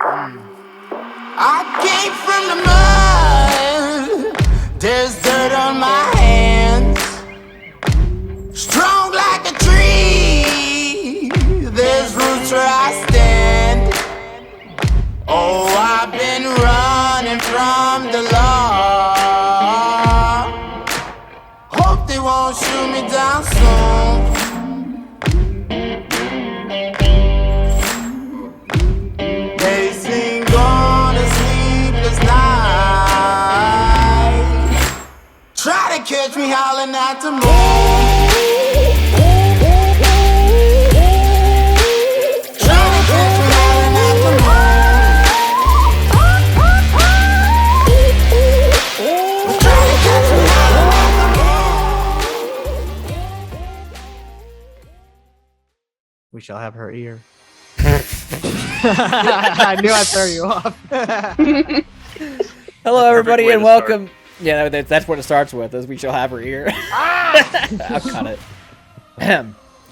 I came from the mud. There's dirt on my hands. Strong like a tree. There's roots where I stand. Oh, I've been running from the law. Hope they won't shoot me down soon. They sing on a sleepless night. Try to catch me howling at the moon. We shall have her ear. I knew I'd throw you off. Hello, everybody, and welcome. Yeah, that's what it starts with, is we shall have her ear. I'll cut it.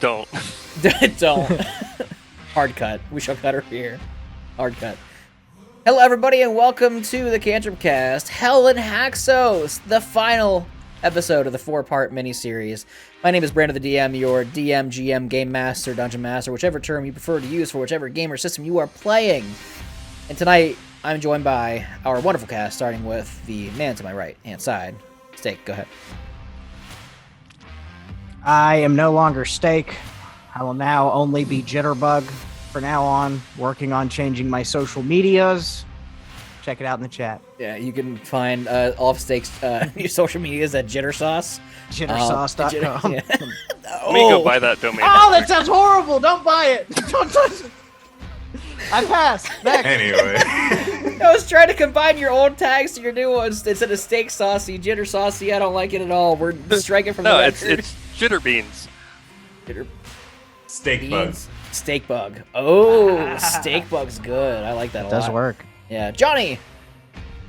Don't. Don't. Hard cut. We shall cut her ear. Hard cut. Hello, everybody, and welcome to the Cantrip Cast, Hell in Haxos, the final episode of the 4-part miniseries. My name is Brandon the DM, your DM, GM, Game Master, Dungeon Master, whichever term you prefer to use for whichever game or system you are playing. And tonight, I'm joined by our wonderful cast, starting with the man to my right-hand side. Steak, go ahead. I am no longer Steak. I will now only be Jitterbug for now on, working on changing my social medias. Check it out in the chat. Yeah, you can find all of Steak's new social medias at Jittersauce. Jittersauce.com. Yeah. Let me go buy that domain. Oh, that sounds horrible! Don't buy it! Don't touch it! I passed. Next. Anyway. I was trying to combine your old tags to your new ones. Instead of Steak Saucy, Jitter Saucy, I don't like it at all. We're striking from the record. it's Jitter Beans. Jitter Steak bug. Beans. Steak Bug. Oh, Steak Bug's good. I like that a lot. Does work. Yeah. Johnny!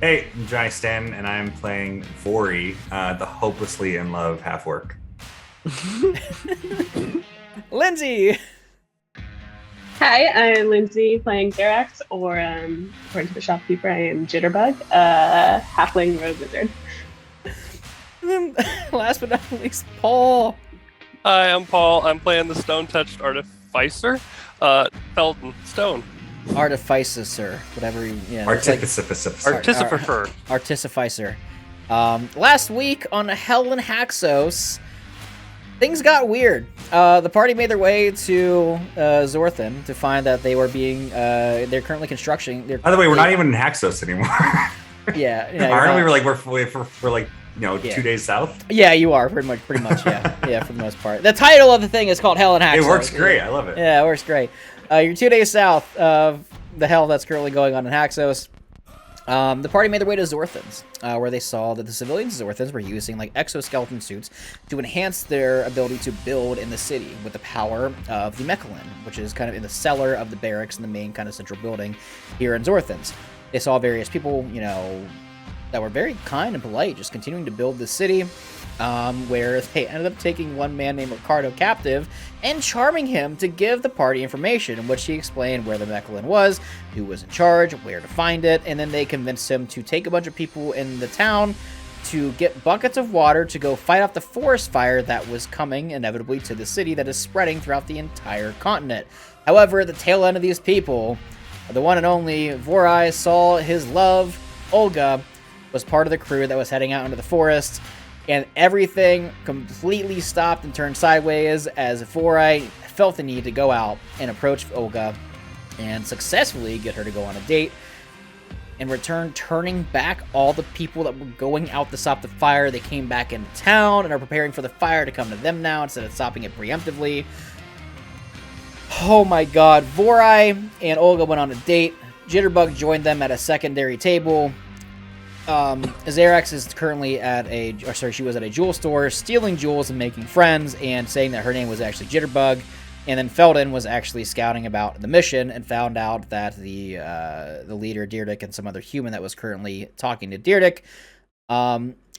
Hey, I'm Johnny Stanton, and I'm playing Vori, the hopelessly in love half-orc. Lindsay! Hi, I'm Lindsay playing Theergus, or according to the shopkeeper, I am Jitterbug, halfling rogue wizard. And then, last but not least, Paul. Hi, I'm Paul. I'm playing the stone-touched artificer, Felton Stone. Artificer, whatever you... Yeah, Artificer. Artificer. Last week on Hell in Haxos, things got weird. The party made their way to Zorthin to find that they were being... they're currently constructing... By the way, we're not even in Haxos anymore. Yeah. Aren't we? We're like, 2 days south? Yeah, you are, pretty much, yeah. Yeah, for the most part. The title of the thing is called Hell in Haxos. It works great. I love it. Yeah, it works great. You're 2 days south of the hell that's currently going on in Haxos. The party made their way to Zorthins, where they saw that the civilians of Zorthins were using like exoskeleton suits to enhance their ability to build in the city with the power of the Mecha-Lynn, which is kind of in the cellar of the barracks in the main kind of central building here in Zorthins. They saw various people, that were very kind and polite, just continuing to build the city, where they ended up taking one man named Ricardo captive and charming him to give the party information, in which he explained where the Mecha-Lynn was, who was in charge, where to find it, and then they convinced him to take a bunch of people in the town to get buckets of water to go fight off the forest fire that was coming inevitably to the city that is spreading throughout the entire continent. However, at the tail end of these people, the one and only Vori saw his love, Olga, was part of the crew that was heading out into the forest, and everything completely stopped and turned sideways as Vori felt the need to go out and approach Olga and successfully get her to go on a date. In return, turning back all the people that were going out to stop the fire. They came back into town and are preparing for the fire to come to them now instead of stopping it preemptively. Oh my god, Vori and Olga went on a date. Jitterbug joined them at a secondary table. Xerax is currently she was at a jewel store, stealing jewels and making friends, and saying that her name was actually Jitterbug. And then Felden was actually scouting about the mission and found out that the leader, Deerdick, and some other human that was currently talking to Deerdick,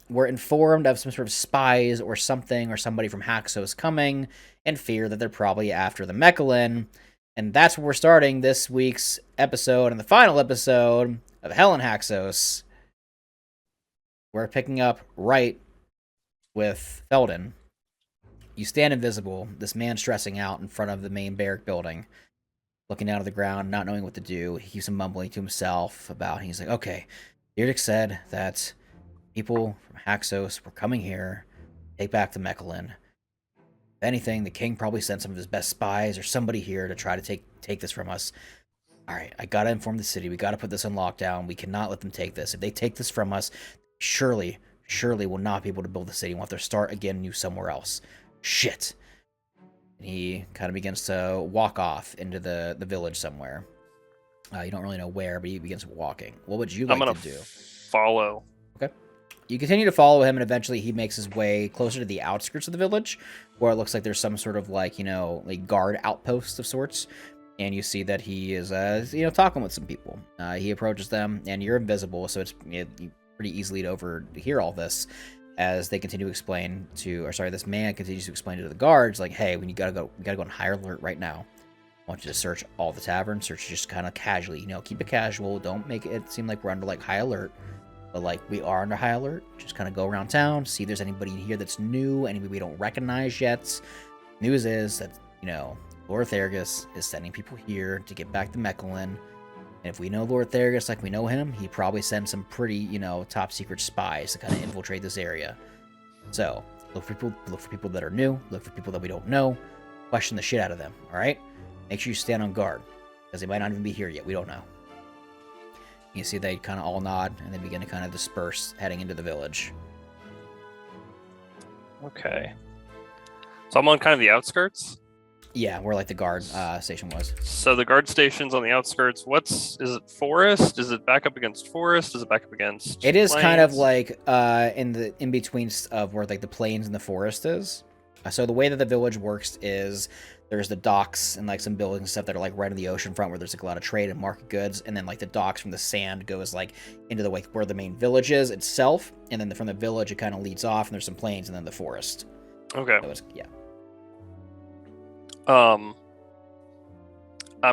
were informed of some sort of spies or something, or somebody from Haxos coming, and fear that they're probably after the Mecha-Lynn. And that's where we're starting this week's episode and the final episode of Hell in Haxos. We're picking up right with Felden. You stand invisible, this man stressing out in front of the main barrack building, looking down at the ground, not knowing what to do. He keeps mumbling to himself about, he's like, okay, Theergus said that people from Haxos were coming here, take back the Mecha-Lynn. If anything, the king probably sent some of his best spies or somebody here to try to take this from us. Alright, I gotta inform the city, we gotta put this on lockdown, we cannot let them take this. If they take this from us, surely will not be able to build the city. We'll have to start again new somewhere else. Shit. And he kind of begins to walk off into the village somewhere. You don't really know where, but he begins walking. What would you like to do? Follow. Okay. You continue to follow him, and eventually he makes his way closer to the outskirts of the village, where it looks like there's some sort of like guard outpost of sorts. And you see that he is talking with some people. He approaches them, and you're invisible, so it's pretty easily to overhear all this. As they continue to explain this man continues to explain to the guards, like, hey, we gotta go on high alert right now. I want you to search all the taverns, search just kind of casually, keep it casual, don't make it seem like we're under like high alert, but like we are under high alert. Just kind of go around town, see if there's anybody in here that's new, anybody we don't recognize yet. News is that, Lord Theergus is sending people here to get back the Mecha-Lynn. And if we know Lord Theergus like we know him, he probably sends some pretty, top secret spies to kind of infiltrate this area. So, look for people that are new, look for people that we don't know, question the shit out of them, alright? Make sure you stand on guard, because they might not even be here yet, we don't know. You see they kind of all nod, and they begin to kind of disperse, heading into the village. Okay. So I'm on kind of the outskirts? Yeah, where like the guard station was. So the guard station's on the outskirts. Is it forest? Is it back up against forest? Is it back up against It is plains? kind of like in between of where like the plains and the forest is. So the way that the village works is there's the docks and like some buildings and stuff that are like right on the ocean front where there's like a lot of trade and market goods, and then like the docks from the sand goes like into the where the main village is itself, and then from the village it kind of leads off, and there's some plains and then the forest. Okay. So yeah. I'm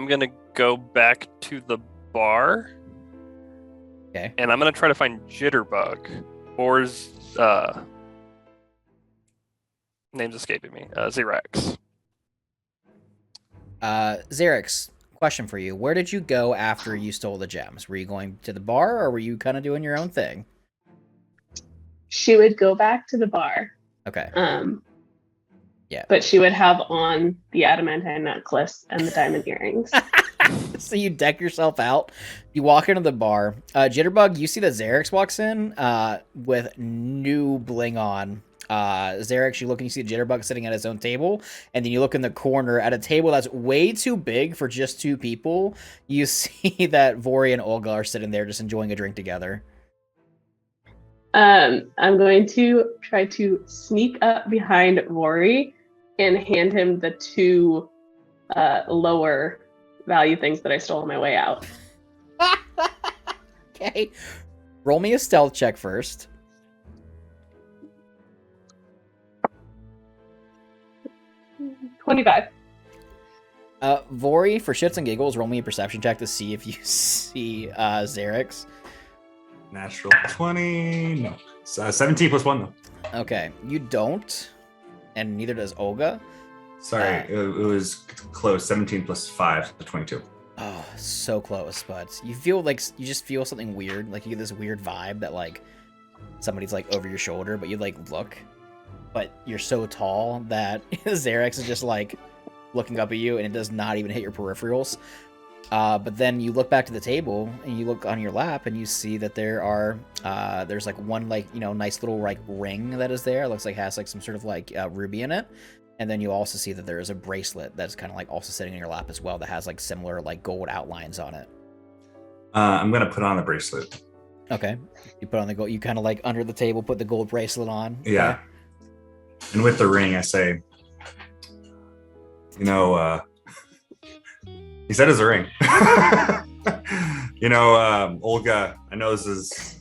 gonna go back to the bar. Okay. And I'm gonna try to find Jitterbug, or name's escaping me. Xerax. Xerax, question for you: where did you go after you stole the gems? Were you going to the bar, or were you kind of doing your own thing? She would go back to the bar. Okay. Yeah. But she would have on the adamantine necklace and the diamond earrings. So you deck yourself out. You walk into the bar. Jitterbug, you see that Xerax walks in with new bling on. Xerax, you look and you see Jitterbug sitting at his own table, and then you look in the corner at a table that's way too big for just two people. You see that Vori and Olga are sitting there just enjoying a drink together. I'm going to try to sneak up behind Vori and hand him the two lower value things that I stole on my way out. Okay. Roll me a stealth check first. $25. Vori, for shits and giggles, roll me a perception check to see if you see Xerax. Natural 20. No. 17 plus 1, though. Okay. You don't, and neither does Olga. Sorry, it was close. 17 plus 5, so 22. Oh, so close, but you feel like you just feel something weird. Like you get this weird vibe that like somebody's like over your shoulder, but you like look, but you're so tall that Xerax is just like looking up at you, and it does not even hit your peripherals. But then you look back to the table and you look on your lap and you see that there's like one like nice little like ring that is there. It looks like it has like some sort of like ruby in it. And then you also see that there is a bracelet that's kind of like also sitting in your lap as well that has like similar like gold outlines on it. I'm gonna put on the bracelet. Okay. You put on the gold. You kind of like under the table put the gold bracelet on. Yeah. Okay. And with the ring, I say, he said it's a ring. Olga, I know this is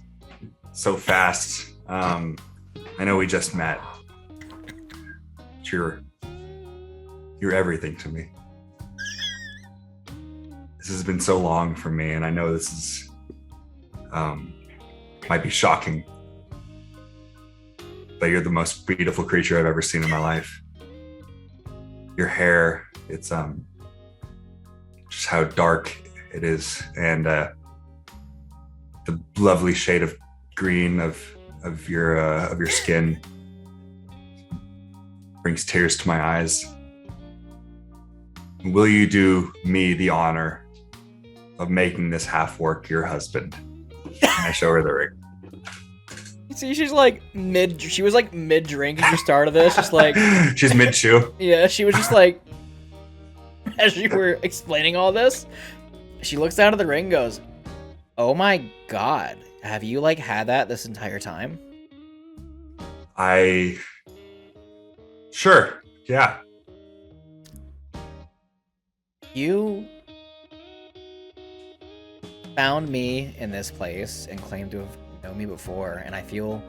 so fast. I know we just met. But you're everything to me. has been so long for me, and I know this is might be shocking, but you're the most beautiful creature I've ever seen in my life. Your hair, it's just how dark it is, and the lovely shade of green of your skin brings tears to my eyes. Will you do me the honor of making this half-orc your husband? And I show her the ring. You see, she was like mid-drink as you started this, just like... She's mid-chew. Yeah, she was just like... As you were explaining all this, she looks down at the ring and goes, oh my god, have you like had that this entire time? Sure, yeah. You found me in this place and claimed to have known me before, and I feel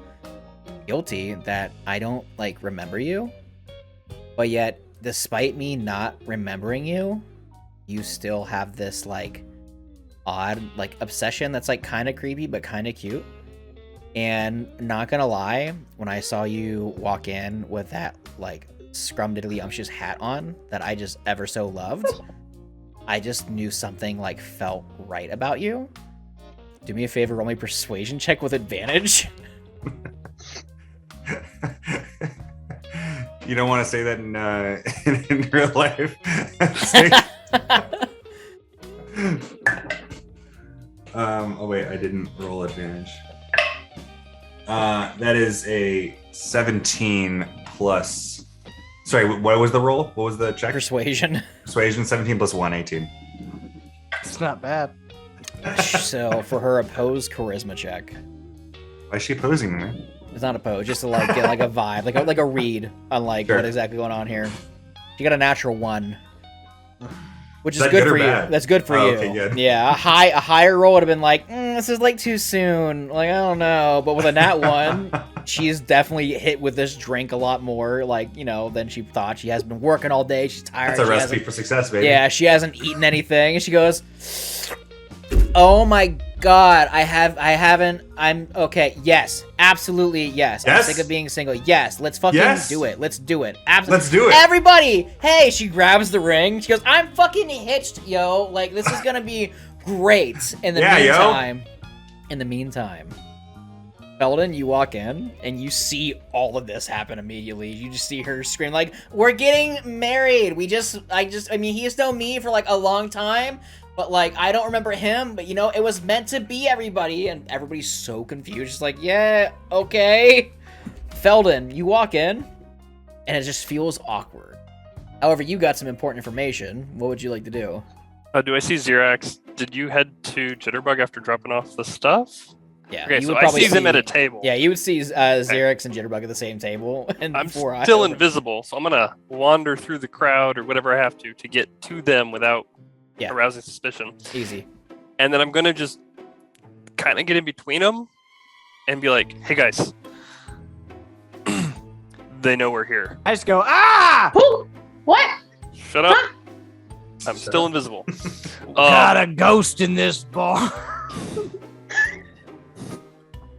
guilty that I don't like remember you, but yet despite me not remembering you, you still have this like odd like obsession that's like kind of creepy but kind of cute. And not gonna lie, when I saw you walk in with that like scrumdiddly-umptious hat on that I just ever so loved, I just knew something like felt right about you. Do me a favor, roll me a persuasion check with advantage. You don't want to say that in real life. Oh wait, I didn't roll advantage. That is a 17 plus. Sorry, what was the roll? What was the check? Persuasion. Persuasion, 17 plus 1, 18. It's not bad. So for her opposed charisma check. Why is she opposing me? It's not opposed, just to like get like a vibe, like a read on like Sure. what exactly going on here. You got a natural 1. Which is that good good or for you. bad? That's good for Oh, you. okay, good. Yeah, a higher roll would have been like, this is like too soon. Like, I don't know. But with a nat 1, she's definitely hit with this drink a lot more, like, you know, than she thought. She has been working all day. She's tired. That's a She recipe hasn't- for success, baby. Yeah, she hasn't eaten anything. And she goes, oh my god, I'm okay. Yes, absolutely yes. Yes? I'm sick of being single. Yes, let's fucking Yes? do it. Let's do it. Absolutely. Let's do it. Everybody, hey, she grabs the ring. She goes, I'm fucking hitched, yo. Like, this is gonna be great. In the meantime, Felden, you walk in and you see all of this happen immediately. You just see her scream like, we're getting married. I mean, he has known me for like a long time, but like, I don't remember him, but you know, it was meant to be everybody, and everybody's so confused. Just like, yeah, okay. Felden, you walk in and it just feels awkward. However, you got some important information. What would you like to do? Do I see Xerax? Did you head to Jitterbug after dropping off the stuff? Yeah. Okay, you so would I probably see them at a table. Yeah, you would see Xerax and Jitterbug at the same table. And I'm before still invisible, so I'm gonna wander through the crowd or whatever I have to get to them without arousing suspicion. Easy. And then I'm gonna just kind of get in between them and be like, "Hey guys, they know we're here. I just go, ah! Who? What? Shut up! I'm still invisible." Got a ghost in this bar.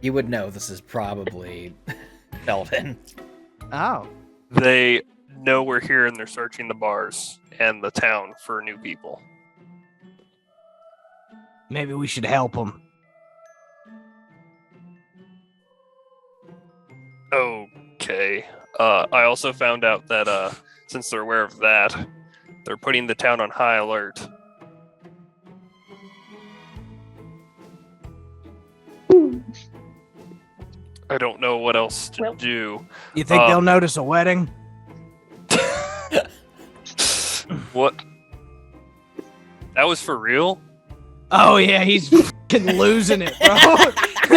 You would know this is probably Felden. Oh. They know we're here and they're searching the bars and the town for new people. Maybe we should help them. Okay. I also found out that since they're aware of that, they're putting the town on high alert. I don't know what else to do. You think they'll notice a wedding? What? That was for real? Oh yeah, he's fucking losing it, bro.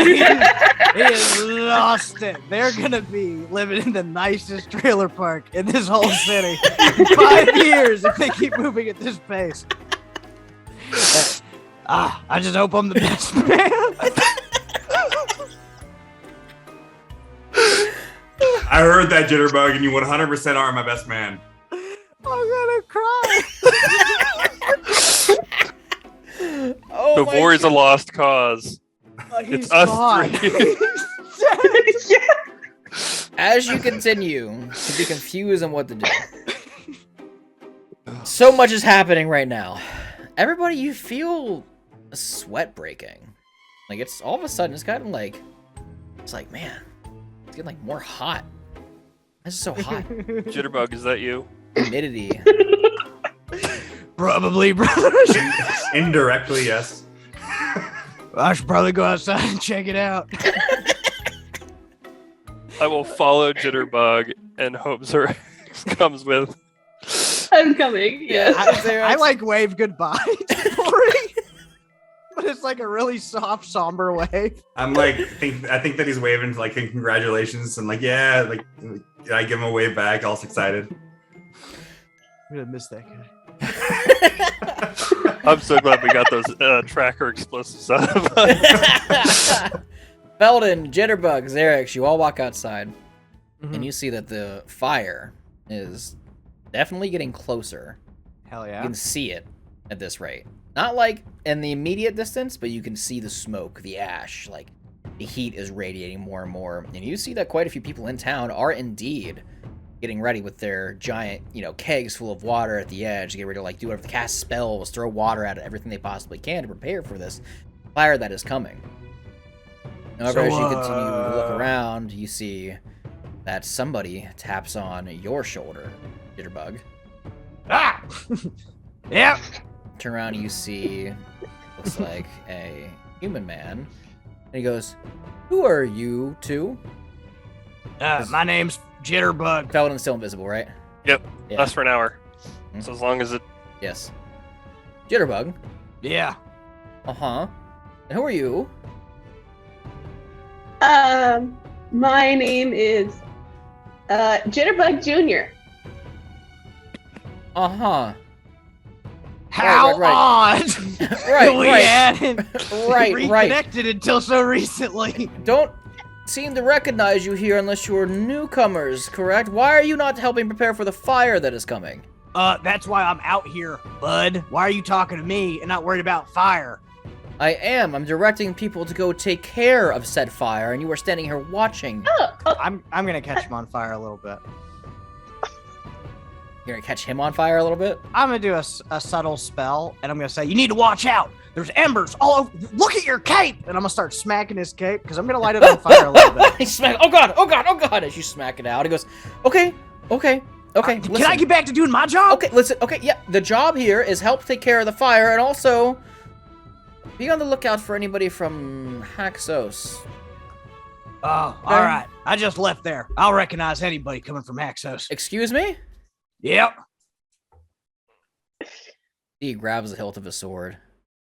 he has lost it. They're gonna be living in the nicest trailer park in this whole city in 5 years if they keep moving at this pace. I just hope I'm the best man. I heard that, Jitterbug, and you 100% are my best man. I'm gonna cry. The Vori's a lost cause. He's It's us fine. three. As you continue to be confused on what to do, so much is happening right now. Everybody, you feel a sweat breaking. Like, it's all of a sudden, it's kind of like, it's like, man, it's getting like more hot. This is so hot. Jitterbug, is that you? Humidity. Probably, brother. Indirectly, yes. I should probably go outside and check it out. I will follow Jitterbug and hope Zerx comes with. I'm coming. Yeah. I like wave goodbye to Vori, but it's like a really soft, somber wave. I'm like, I think that he's waving, like, congratulations, and like, yeah, like, I give him a wave back, all excited. I'm gonna miss that guy. I'm so glad we got those tracker explosives out of us. Belden, Jitterbug, Xerix, you all walk outside, Mhm. and you see that the fire is definitely getting closer. Hell You yeah. can see it at this rate. Not like in the immediate distance, but you can see the smoke, the ash, like the heat is radiating more and more. And you see that quite a few people in town are indeed getting ready with their giant, kegs full of water at the edge, get ready to like do whatever, cast spells, throw water at it, everything they possibly can to prepare for this fire that is coming. However, as you continue to look around, you see that somebody taps on your shoulder, Jitterbug. Ah! Yep. Turn around, you see, looks like a human man, and he goes, "Who are you two?" My name's Jitterbug. Felden's still invisible, right? Yep, Yeah. us for an hour. Mhm. So as long as it. Yes. Jitterbug. Yeah. Uh-huh. And who are you? My name is Jitterbug Jr. Uh-huh. How Right. odd. Right, we right. hadn't Right. reconnected until so recently. Don't seem to recognize you here unless you're newcomers, correct? Why are you not helping prepare for the fire that is coming? That's why I'm out here, bud. Why are you talking to me and not worried about fire? I am. I'm directing people to go take care of said fire, and you are standing here watching. I'm gonna catch him on fire a little bit. You're gonna catch him on fire a little bit? I'm gonna do a subtle spell, and I'm gonna say, "You need to watch out. There's embers all over. Look at your cape!" And I'm gonna start smacking his cape because I'm gonna light it on fire a little bit. He smack. Oh god! Oh god! Oh god! As you smack it out, he goes, "Okay, okay, okay. Can I get back to doing my job? Okay, listen. Okay, yeah. The job here is help take care of the fire, and also be on the lookout for anybody from Haxos. Oh, all right. I just left there. I'll recognize anybody coming from Haxos. Excuse me?" Yep. He grabs the hilt of his sword.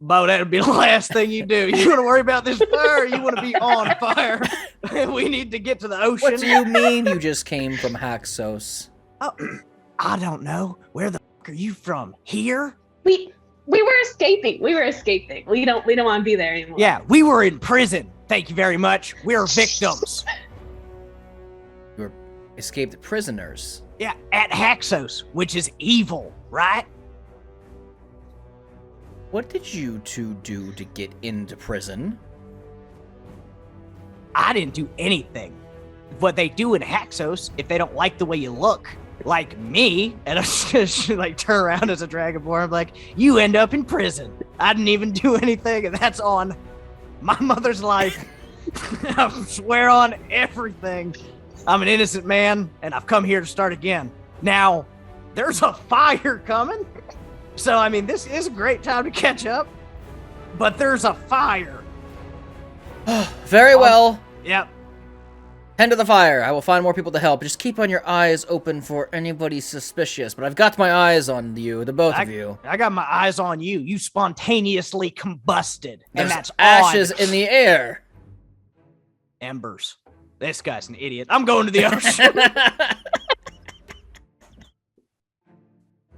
Bo, that would be the last thing you do. You want to worry about this fire, or you want to be on fire? We need to get to the ocean. What do you mean you just came from Haxos? Oh, I don't know. Where the fuck are you from? Here? We were escaping. We don't want to be there anymore. Yeah, we were in prison. Thank you very much. We're victims. You were escaped prisoners. Yeah, at Haxos, which is evil, right? What did you two do to get into prison? I didn't do anything. What they do in Haxos, if they don't like the way you look, like me, and I'm just like turn around as a dragonborn, I'm like, you end up in prison. I didn't even do anything, and that's on my mother's life. I swear on everything. I'm an innocent man, and I've come here to start again. Now, there's a fire coming. So, I mean, this is a great time to catch up, but there's a fire. Very well. Yep. Tend to the fire. I will find more people to help. Just keep on your eyes open for anybody suspicious. But I've got my eyes on you, the both of you. I got my eyes on you. You spontaneously combusted, and There's that's ashes odd. in the air. Embers. This guy's an idiot. I'm going to the ocean.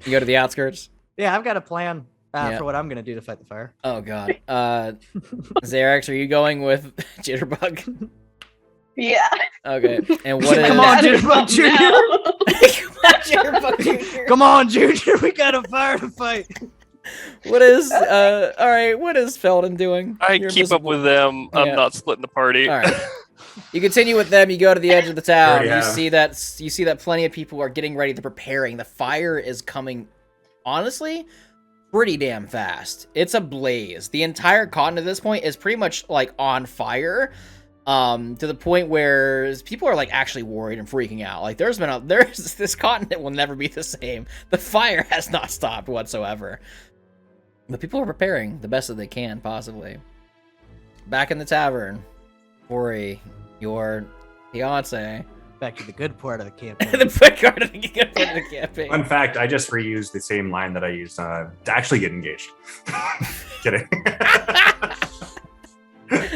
You go to the outskirts? Yeah, I've got a plan Yeah. for what I'm going to do to fight the fire. Oh, God. Xerix, are you going with Jitterbug? Yeah. Okay. And what is... Come on, Out of Jitterbug Jr. now. Come on, Jitterbug Jr. Come on, Junior. We got a fire to fight. What is all right? What is Felden doing? I You're keep up invisible. with them. I'm Yeah. not splitting the party. All right. You continue with them. You go to the edge of the town. already You have. see that plenty of people are getting ready. They're preparing. The fire is coming. Honestly, pretty damn fast. It's ablaze. The entire continent at this point is pretty much like on fire. To the point where people are like actually worried and freaking out. Like there's this continent will never be the same. The fire has not stopped whatsoever. But people are preparing the best that they can, possibly. Back in the tavern, Vori, your fiance. Back to the good part of the campaign. The quick card of the campaign. Fun fact, I just reused the same line that I used to actually get engaged. Kidding.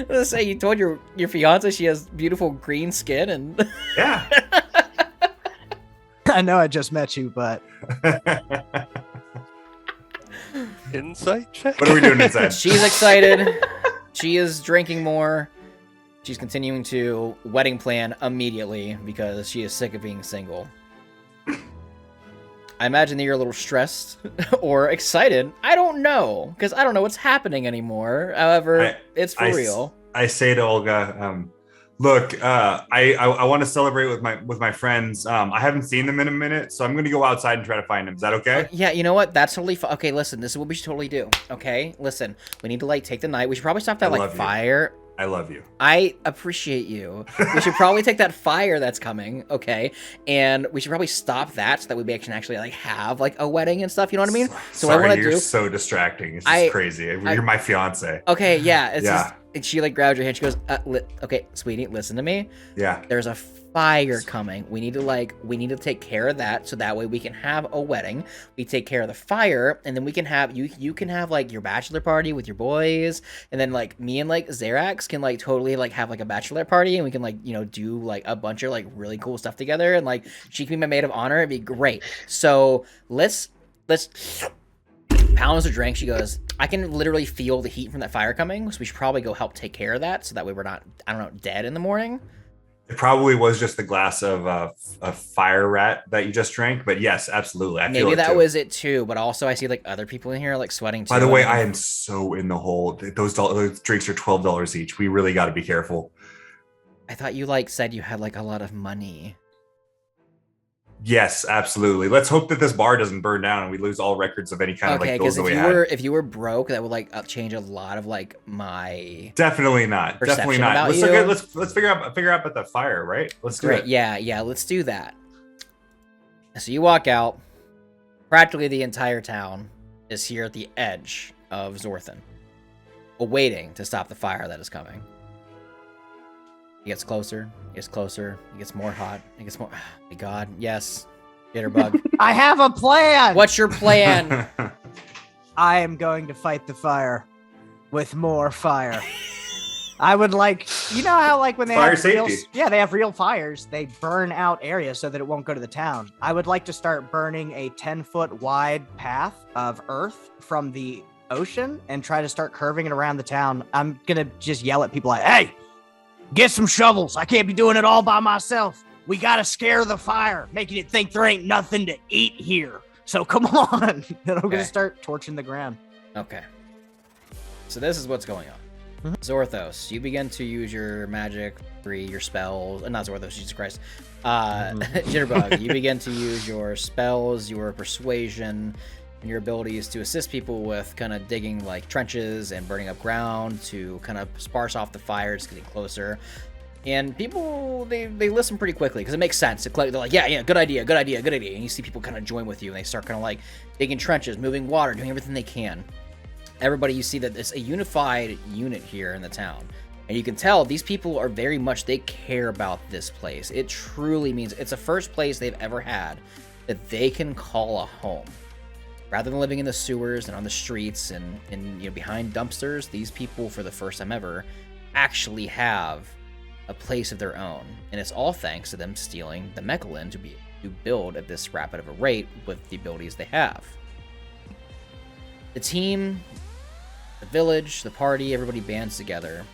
Let's say you told your fiance she has beautiful green skin and Yeah. I know I just met you, but Insight check. What are we doing inside? she's excited. She is drinking more. She's continuing to wedding plan immediately because she is sick of being single. I imagine that you're a little stressed or excited. I don't know, because I don't know what's happening anymore. However, it's for real. I say to Olga, look, I want to celebrate with my friends. I haven't seen them in a minute, so I'm going to go outside and try to find them. Is that okay? Yeah, you know what? That's totally fine. Okay, listen, this is what we should totally do. Okay, listen, we need to like take the night. We should probably stop that I like love you. fire. I love you. I appreciate you. We should probably take that fire that's coming, okay? And we should probably stop that so that we can actually like have like a wedding and stuff. You know what I mean? So Sorry, what I want to you're do. so distracting. It's just crazy. You're my fiance. Okay, yeah. It's Yeah. just, and she like grabs your hand. She goes, "Okay, sweetie, listen to me. Yeah. There's a fire coming. We need to take care of that so that way we can have a wedding. We take care of the fire, and then we can have you can have like your bachelor party with your boys, and then like me and like Xerax can like totally like have like a bachelor party, and we can like do like a bunch of like really cool stuff together, and like she can be my maid of honor. It'd be great. So let's pounds a drink. She goes, I can literally feel the heat from that fire coming, so we should probably go help take care of that so that way we're not, I don't know, dead in the morning. It probably was just the glass of a fire rat that you just drank, but yes, absolutely. I feel Maybe it that too. was it too, but also I see like other people in here like sweating too. By the way, I I mean, am so in the hole. Those drinks are $12 each. We really got to be careful. I thought you like said you had like a lot of money. Yes, absolutely. Let's hope that this bar doesn't burn down and we lose all records of any kind of Okay, like goals because that we had. if you were broke, that would like change a lot of like my Definitely not. Definitely perception not. about Let's you. look at let's figure out about the fire, right? Let's do Great. it. Yeah, let's do that. So you walk out. Practically the entire town is here at the edge of Zorthin, awaiting to stop the fire that is coming. He gets closer, he gets closer, he gets more hot, he gets more. Oh my God, yes, Jitterbug. I have a plan. What's your plan? I am going to fight the fire with more fire. I would like, you know how like when they Fire have real, safety. they have real fires, they burn out areas so that it won't go to the town. I would like to start burning a 10-foot wide path of earth from the ocean and try to start curving it around the town. I'm gonna just yell at people like, "Hey, get some shovels. I can't be doing it all by myself. We gotta scare the fire, making it think there ain't nothing to eat here. So come on." And I'm Okay. gonna start torching the ground. Okay. So this is what's going on. Zorthos, you begin to use your magic, your spells. Not Zorthos, Jesus Christ. Jitterbug, you begin to use your spells, your persuasion, and your abilities to assist people with kind of digging like trenches and burning up ground to kind of sparse off the fire, just getting closer. And people, they listen pretty quickly because it makes sense. They're like, yeah, good idea. And you see people kind of join with you and they start kind of like digging trenches, moving water, doing everything they can. Everybody, you see that it's a unified unit here in the town. And you can tell these people are very much, they care about this place. It truly means it's the first place they've ever had that they can call a home. Rather than living in the sewers and on the streets and behind dumpsters, these people, for the first time ever, actually have a place of their own. And it's all thanks to them stealing the Mecha-Lynn to build at this rapid of a rate with the abilities they have. The team, the village, the party, everybody bands together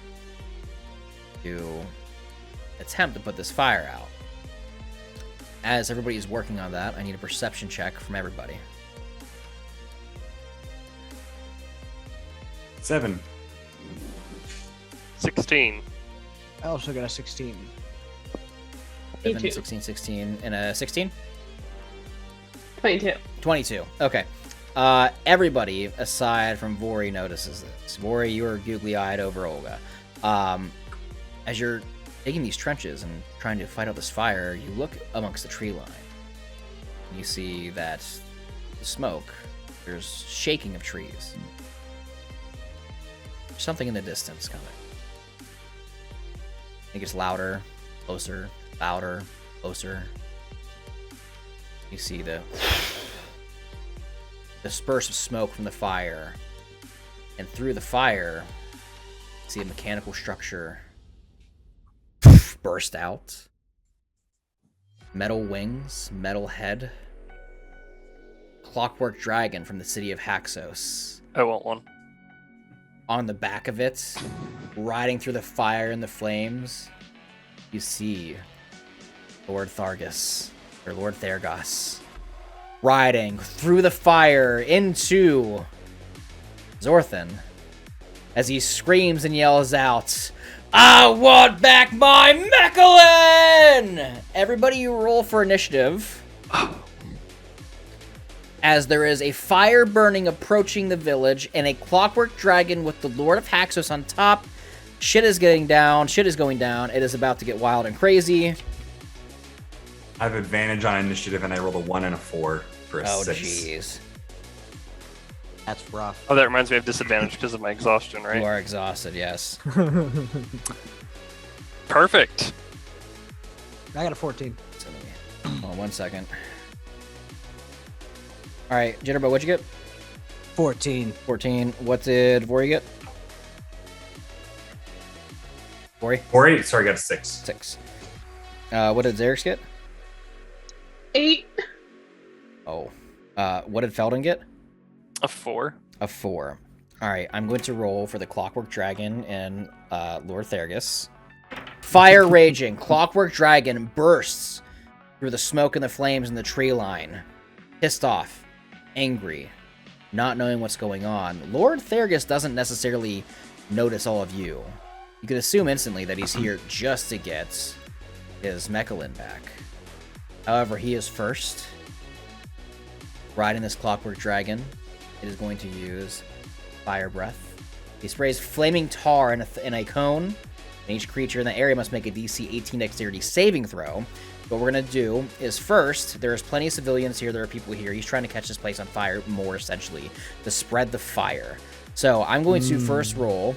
to attempt to put this fire out. As everybody is working on that, I need a perception check from everybody. 7. 16. I also got a 16. 7, 16, 16, and a 16? 22. 22. Okay. Everybody, aside from Vori, notices this. Vori, you are googly-eyed over Olga. As you're digging these trenches and trying to fight out this fire, you look amongst the tree line. You see that the smoke, there's shaking of trees. There's something in the distance coming. It gets louder, closer, louder, closer. You see the spurts of smoke from the fire, and through the fire, you see a mechanical structure burst out. Metal wings, metal head. Clockwork dragon from the city of Haxos. I want one. On the back of it, riding through the fire and the flames, you see Lord Theergus, or Lord Theergus, riding through the fire into Zorthin as he screams and yells out, "I want back my Mecha-Lynn!" Everybody, you roll for initiative. As there is a fire burning approaching the village and a clockwork dragon with the Lord of Haxos on top. Shit is getting down. Shit is going down. It is about to get wild and crazy. I have advantage on initiative, and I rolled a 1 and a 4 for a 6. Oh, jeez. That's rough. Oh, that reminds me of disadvantage because of my exhaustion, right? You are exhausted, yes. Perfect. I got a 14. Hold on 1 second. All right, Jitterbug, what'd you get? 14. 14. What did Vori get? Vori? 4, sorry, I got a 6. 6. What did Xerix get? 8. Oh. What did Felden get? A 4. A 4. All right, I'm going to roll for the Clockwork Dragon and Lord Theergus. Fire raging. Clockwork Dragon bursts through the smoke and the flames in the tree line. Pissed off. Angry. Not knowing what's going on. Lord Theergus doesn't necessarily notice all of you. You could assume instantly that he's here just to get his Mecha-Lynn back. However, he is first. Riding this Clockwork Dragon, it is going to use Fire Breath. He sprays flaming tar in a cone, and each creature in the area must make a DC 18 Dexterity saving throw. What we're going to do is first, there's plenty of civilians here, there are people here. He's trying to catch this place on fire more, essentially, to spread the fire. So I'm going to first roll.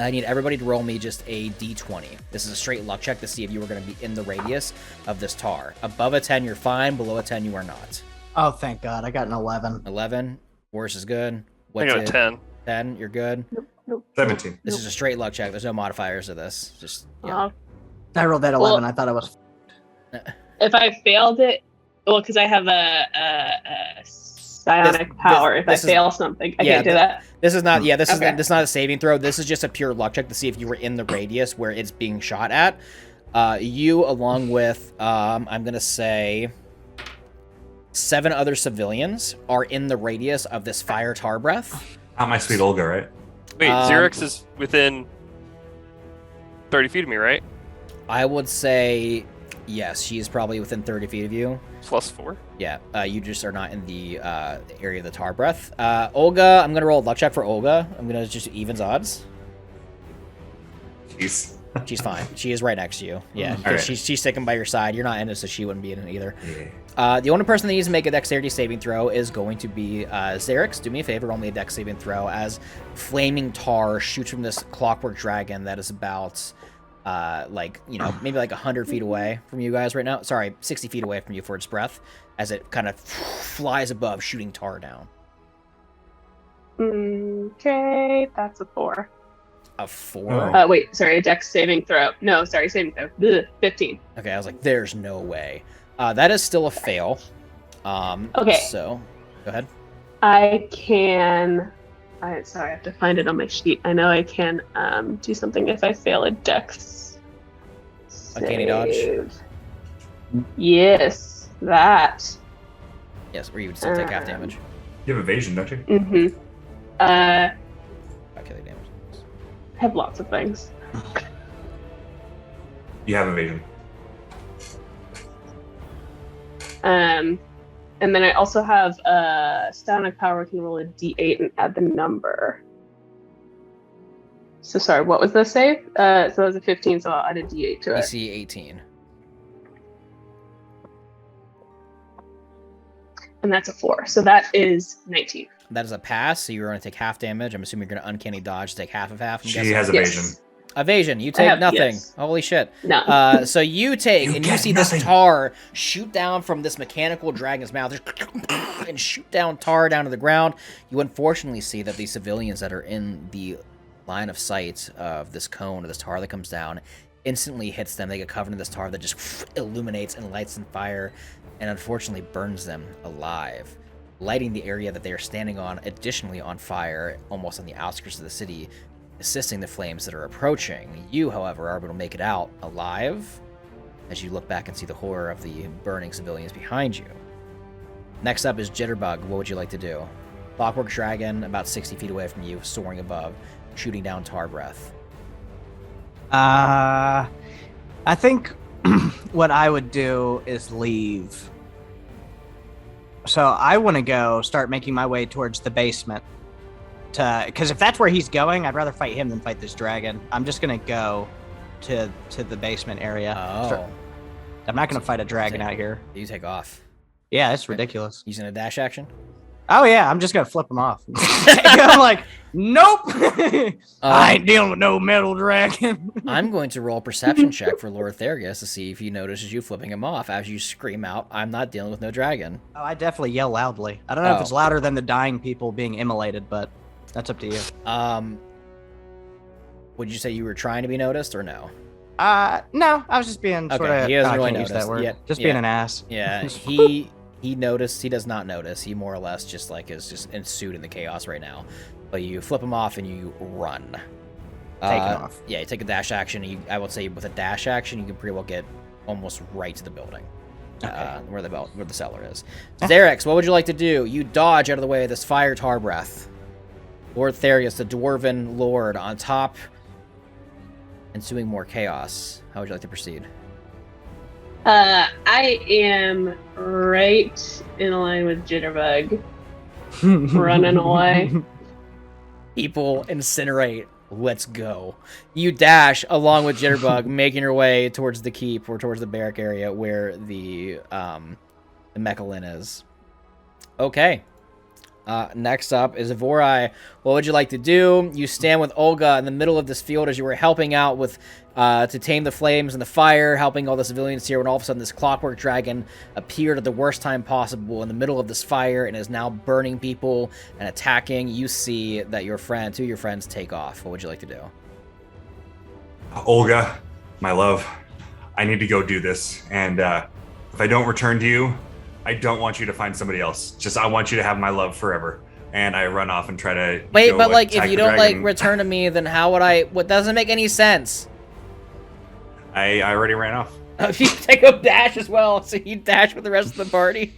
I need everybody to roll me just a d20. This is a straight luck check to see if you are going to be in the radius of this tar. Above a 10, you're fine. Below a 10, you are not. Oh, thank God. I got an 11. 11. Worse is good. I got a 10. 10, you're good. Nope. 17. This is a straight luck check. There's no modifiers to this. Just, yeah. I rolled that 11. Well- I thought I was... If I failed it, well, because I have a psionic power. If I fail something, I can't do that. This is not, this Okay. is not a saving throw. This is just a pure luck check to see if you were in the radius where it's being shot at. You, along with, I'm going to say 7 other civilians are in the radius of this fire tar breath. Not my sweet Olga, right? Wait, Xerix is within 30 feet of me, right? I would say, yes, she's probably within 30 feet of you. Plus 4. Yeah, you just are not in the area of the tar breath. Olga, I'm going to roll a luck check for Olga. I'm going to just evens odds. Jeez. She's fine. She is right next to you. Yeah, All because right. she's sticking by your side. You're not in it, so she wouldn't be in it either. Yeah. The only person that needs to make a dexterity saving throw is going to be Xerix. Do me a favor, roll me a dex saving throw as flaming tar shoots from this clockwork dragon that is about, maybe like 100 feet away from you guys right now. Sorry, 60 feet away from you for its breath as it kind of flies above, shooting tar down. Okay, that's a 4. A 4? Oh. Wait, sorry, a dex saving throw. No, sorry, saving throw. Ugh, 15. Okay, I was like, there's no way. That is still a fail. Okay. So, go ahead. I can. Sorry, I have to find it on my sheet. I know I can do something if I fail a dex. Uncanny dodge? save. Yes, that. Yes, or you would still take half damage. You have evasion, don't you? Mm-hmm. Okay, I have lots of things. You have evasion. And then I also have Psionic Power. Can roll a d8 and add the number. So sorry, what was the save? So that was a 15, so I'll add a d8 to it. DC 18. And that's a 4. So that is 19. That is a pass, so you're going to take half damage. I'm assuming you're going to uncanny dodge to take half of half. I'm She guessing. has evasion. Yes. Evasion. You take have- nothing. yes. Holy shit. No. So you take, You and you get see nothing. this tar shoot down from this mechanical dragon's mouth, and shoot down tar down to the ground. You unfortunately see that the civilians that are in the line of sight of this cone or this tar that comes down instantly hits them. They get covered in this tar that just illuminates and lights on fire, and unfortunately burns them alive, lighting the area that they are standing on additionally on fire, almost on the outskirts of the city, assisting the flames that are approaching. You, however, are able to make it out alive as you look back and see the horror of the burning civilians behind you. Next up is Jitterbug. What would you like to do? Clockwork Dragon, about 60 feet away from you, soaring above, shooting down tar breath. I think what I would do is leave. So I want to go start making my way towards the basement. Because if that's where he's going, I'd rather fight him than fight this dragon. I'm just gonna go to the basement area. Oh, I'm not gonna fight a dragon out here. you take off. Yeah, it's ridiculous. Using a dash action? Oh yeah, I'm just gonna flip him off. I'm like, nope. I ain't dealing with no metal dragon. I'm going to roll a perception check for Lord Theergus to see if he notices you flipping him off as you scream out, "I'm not dealing with no dragon." Oh, I definitely yell loudly. I don't know if it's louder than the dying people being immolated, but that's up to you. Would you say you were trying to be noticed or no? No, I was just being sort of. He doesn't really use notice. that word. Yeah, Just yeah. being an ass. Yeah, he noticed. He does not notice. He more or less just like is just ensued in the chaos right now. But you flip him off and you run. Take it off. Yeah, you take a dash action. And I would say with a dash action, you can pretty well get almost right to the building. Okay. Where the cellar is. Xerix, what would you like to do? You dodge out of the way of this fire tar breath. Lord Theergus, the dwarven lord, on top, ensuing more chaos. How would you like to proceed? I am right in line with Jitterbug, running away. People incinerate. Let's go. You dash along with Jitterbug, making your way towards the keep or towards the barrack area where the Mecha-Lynn is. Okay. Next up is Vori. What would you like to do? You stand with Olga in the middle of this field as you were helping out with to tame the flames and the fire, helping all the civilians here, when all of a sudden this clockwork dragon appeared at the worst time possible in the middle of this fire and is now burning people and attacking. You see that two of your friends take off. What would you like to do? Olga, my love, I need to go do this. And if I don't return to you, I don't want you to find somebody else. Just I want you to have my love forever. And I run off and try to Wait, go but like if attack you the don't like dragon. return to me, then how would I? What doesn't make any sense? I already ran off. You take a dash as well, so you dash with the rest of the party.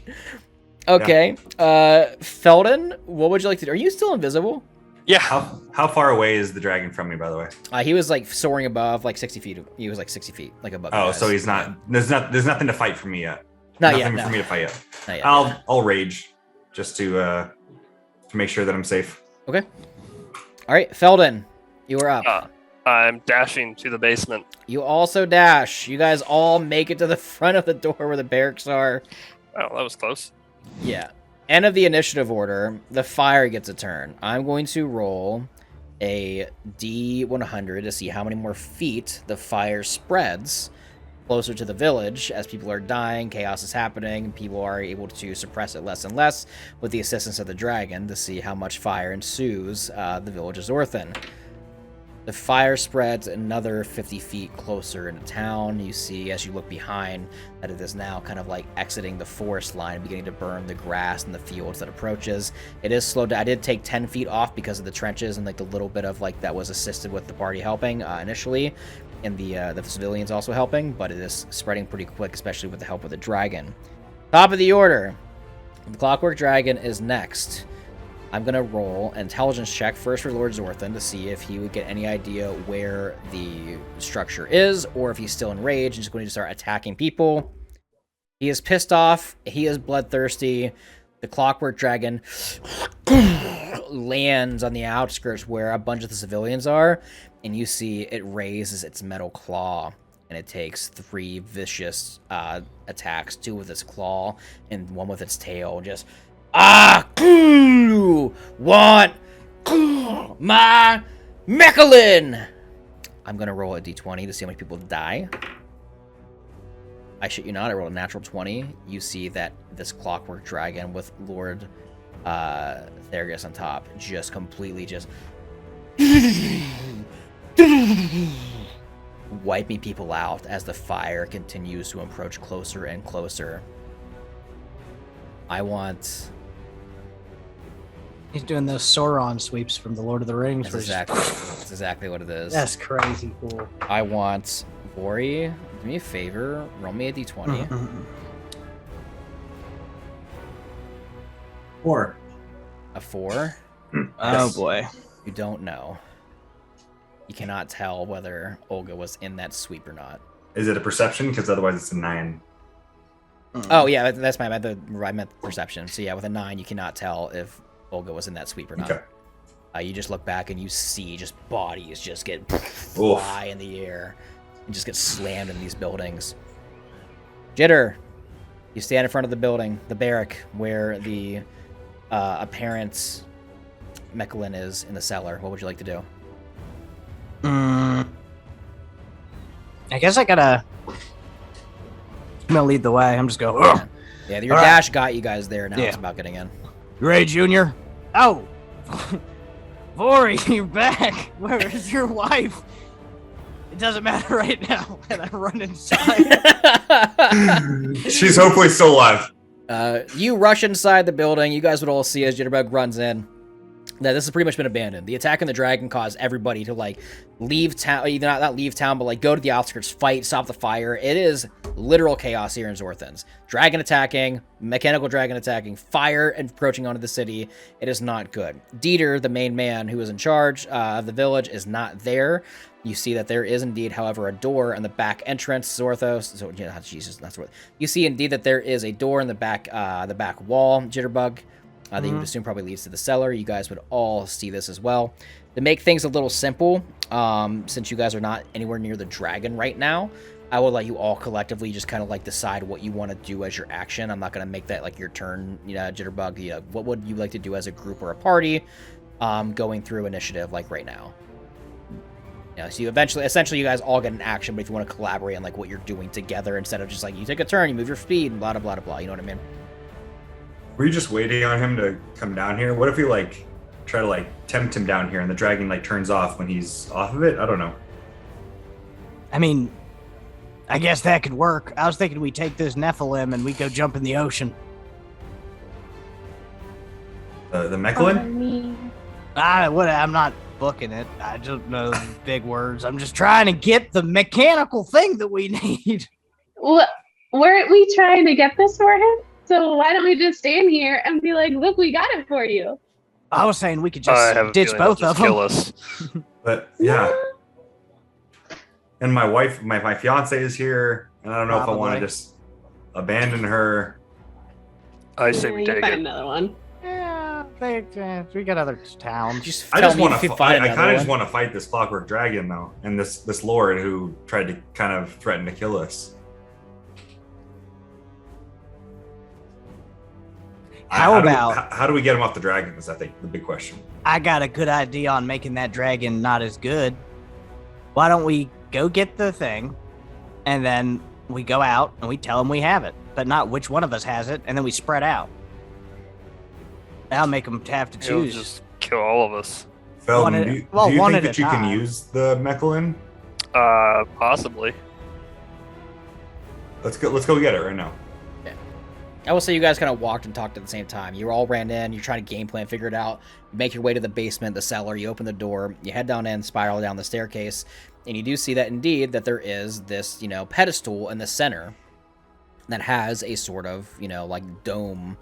Okay. Felden, what would you like to do? Are you still invisible? Yeah. How far away is the dragon from me, by the way? He was like soaring above, like 60 feet. He was like 60 feet, like above. you Oh, guys. so he's not. There's nothing to fight for me yet. Not Nothing yet. No. for me to fight yet. Not yet. I'll rage just to make sure that I'm safe. Okay. All right, Felden, you are up. I'm dashing to the basement. You also dash. You guys all make it to the front of the door where the barracks are. Oh, that was close. Yeah. End of the initiative order. The fire gets a turn. I'm going to roll a D100 to see how many more feet the fire spreads closer to the village. As people are dying, chaos is happening, people are able to suppress it less and less with the assistance of the dragon to see how much fire ensues the village of Zorthin. The fire spreads another 50 feet closer into town. You see, as you look behind, that it is now kind of like exiting the forest line, beginning to burn the grass and the fields that approaches. It is slowed down. I did take 10 feet off because of the trenches and like the little bit of like that was assisted with the party helping initially, and the civilians also helping, but it is spreading pretty quick, especially with the help of the dragon. Top of the order. The Clockwork Dragon is next. I'm gonna roll an intelligence check first for Lord Zorthin to see if he would get any idea where the structure is, or if he's still enraged and just going to start attacking people. He is pissed off. He is bloodthirsty. The clockwork dragon lands on the outskirts where a bunch of the civilians are, and you see it raises its metal claw, and it takes 3 vicious attacks, 2 with its claw and 1 with its tail. Just want my Mecha-Lynn. I'm gonna roll a d20 to see how many people die. I shit you not, I rolled a natural 20. You see that this clockwork dragon with Lord Theergus on top just completely just wiping people out as the fire continues to approach closer and closer. I want... He's doing those Sauron sweeps from the Lord of the Rings. That's exactly what it is. That's crazy cool. I want Vori, do me a favor, roll me a d20. 4. A 4? Oh boy. You don't know. You cannot tell whether Olga was in that sweep or not. Is it a perception? Because otherwise it's a 9. Oh yeah, that's I meant perception. So yeah, with a 9, you cannot tell if Olga was in that sweep or not. Okay. You just look back and you see just bodies just get fly in the air and just get slammed in these buildings. Jitter, you stand in front of the building, the barrack, where the apparent Mecha-Lynn is in the cellar. What would you like to do? I guess I'm gonna lead the way. I'm just going. Ugh. Yeah, your dash got you guys there. Now it's about getting in. You ready, Junior? Oh, Vori, you're back. Where is your wife? It doesn't matter right now. And I run inside. She's hopefully still alive. You rush inside the building. You guys would all see as Jitterbug runs in that this has pretty much been abandoned. The attack on the dragon caused everybody to like leave town, not leave town, but like go to the outskirts, fight, stop the fire. It is literal chaos here in Zorthins. Dragon attacking, mechanical dragon attacking, fire encroaching onto the city. It is not good. Dieter, the main man who is in charge of the village, is not there. You see that there is indeed, however, a door in the back entrance. Zorthos. So, yeah, Jesus, that's what you see. Indeed, that there is a door in the back wall. Jitterbug. That you would assume probably leads to the cellar. You guys would all see this as well. To make things a little simple, since you guys are not anywhere near the dragon right now, I will let you all collectively just kind of like decide what you want to do as your action. I'm not going to make that like your turn, Jitterbug. What would you like to do as a group or a party going through initiative like right now? So you essentially you guys all get an action, but if you want to collaborate on like what you're doing together instead of just like you take a turn, you move your speed, and blah, blah, blah, blah. You know what I mean? Were you just waiting on him to come down here? What if we like try to like tempt him down here and the dragon like turns off when he's off of it? I don't know. I mean, I guess that could work. I was thinking we take this Nephilim and we go jump in the ocean. The Mecha-Lynn? I'm not booking it. I don't know the big words. I'm just trying to get the mechanical thing that we need. Well, weren't we trying to get this for him? So why don't we just stand here and be like, look, we got it for you. I was saying we could just ditch both of them. Kill us. But yeah. And my wife, my fiance is here, and I don't know if I want to just abandon her. I say we take find it. another one. Yeah, we got other towns. I kind of just want to fight this clockwork dragon though, and this lord who tried to kind of threaten to kill us. How do we get him off the dragon is I think the big question. I got a good idea on making that dragon not as good. Why don't we go get the thing, and then we go out and we tell them we have it, but not which one of us has it, and then we spread out. That'll make them have to He'll choose. just kill all of us. Feldon, do you think that you can use the Mecha-Lynn? Possibly. Let's go get it right now. I will say you guys kind of walked and talked at the same time. You all ran in, you're trying to game plan, figure it out. You make your way to the basement, the cellar, you open the door, you head down in, spiral down the staircase, and you do see that indeed that there is this, pedestal in the center that has a sort of, like dome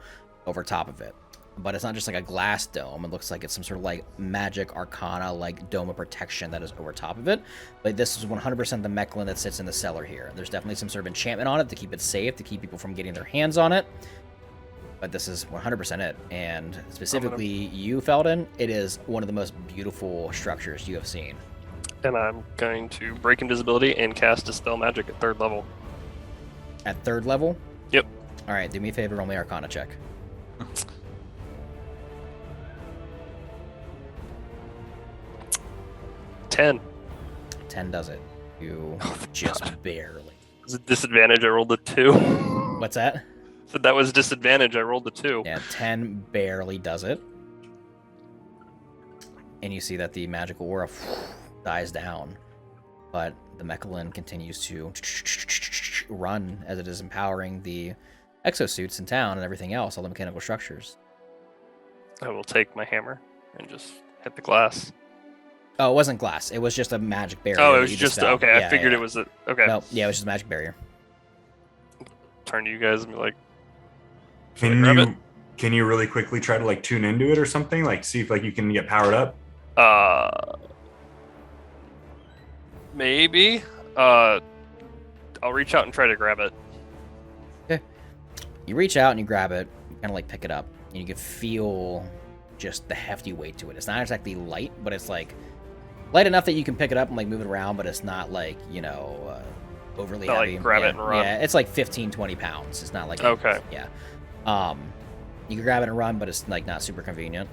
over top of it. but it's not just like a glass dome. It looks like it's some sort of like magic arcana, like dome of protection that is over top of it. But this is 100% the Mecha-Lynn that sits in the cellar here. There's definitely some sort of enchantment on it to keep it safe, to keep people from getting their hands on it. But this is 100% it. And specifically you, Felden, it is one of the most beautiful structures you have seen. And I'm going to break invisibility and cast Dispel Magic at 3rd level. At 3rd level? Yep. All right, do me a favor, roll me Arcana check. 10. 10 does it. You just barely. It's a disadvantage. I rolled a 2. What's that? So that was disadvantage. I rolled a 2. Yeah, 10 barely does it. And you see that the magical aura dies down. But the Mecha-Lynn continues to run as it is empowering the exosuits in town and everything else, all the mechanical structures. I will take my hammer and just hit the glass. Oh, it wasn't glass. It was just a magic barrier. Oh, it that was you just dispelled. okay. Yeah, I figured yeah. it was a okay. No, yeah, it was just a magic barrier. Turn to you guys and be like, Can you really quickly try to like tune into it or something? Like see if like you can get powered up? Maybe. I'll reach out and try to grab it. Okay. You reach out and you grab it, you kind of like pick it up, and you can feel just the hefty weight to it. It's not exactly light, but it's like light enough that you can pick it up and like move it around, but it's not like, you know, overly Not heavy. like grab it and run. Yeah, it's like 15, 20 pounds. It's not like Okay. Yeah. You can grab it and run, but it's like not super convenient.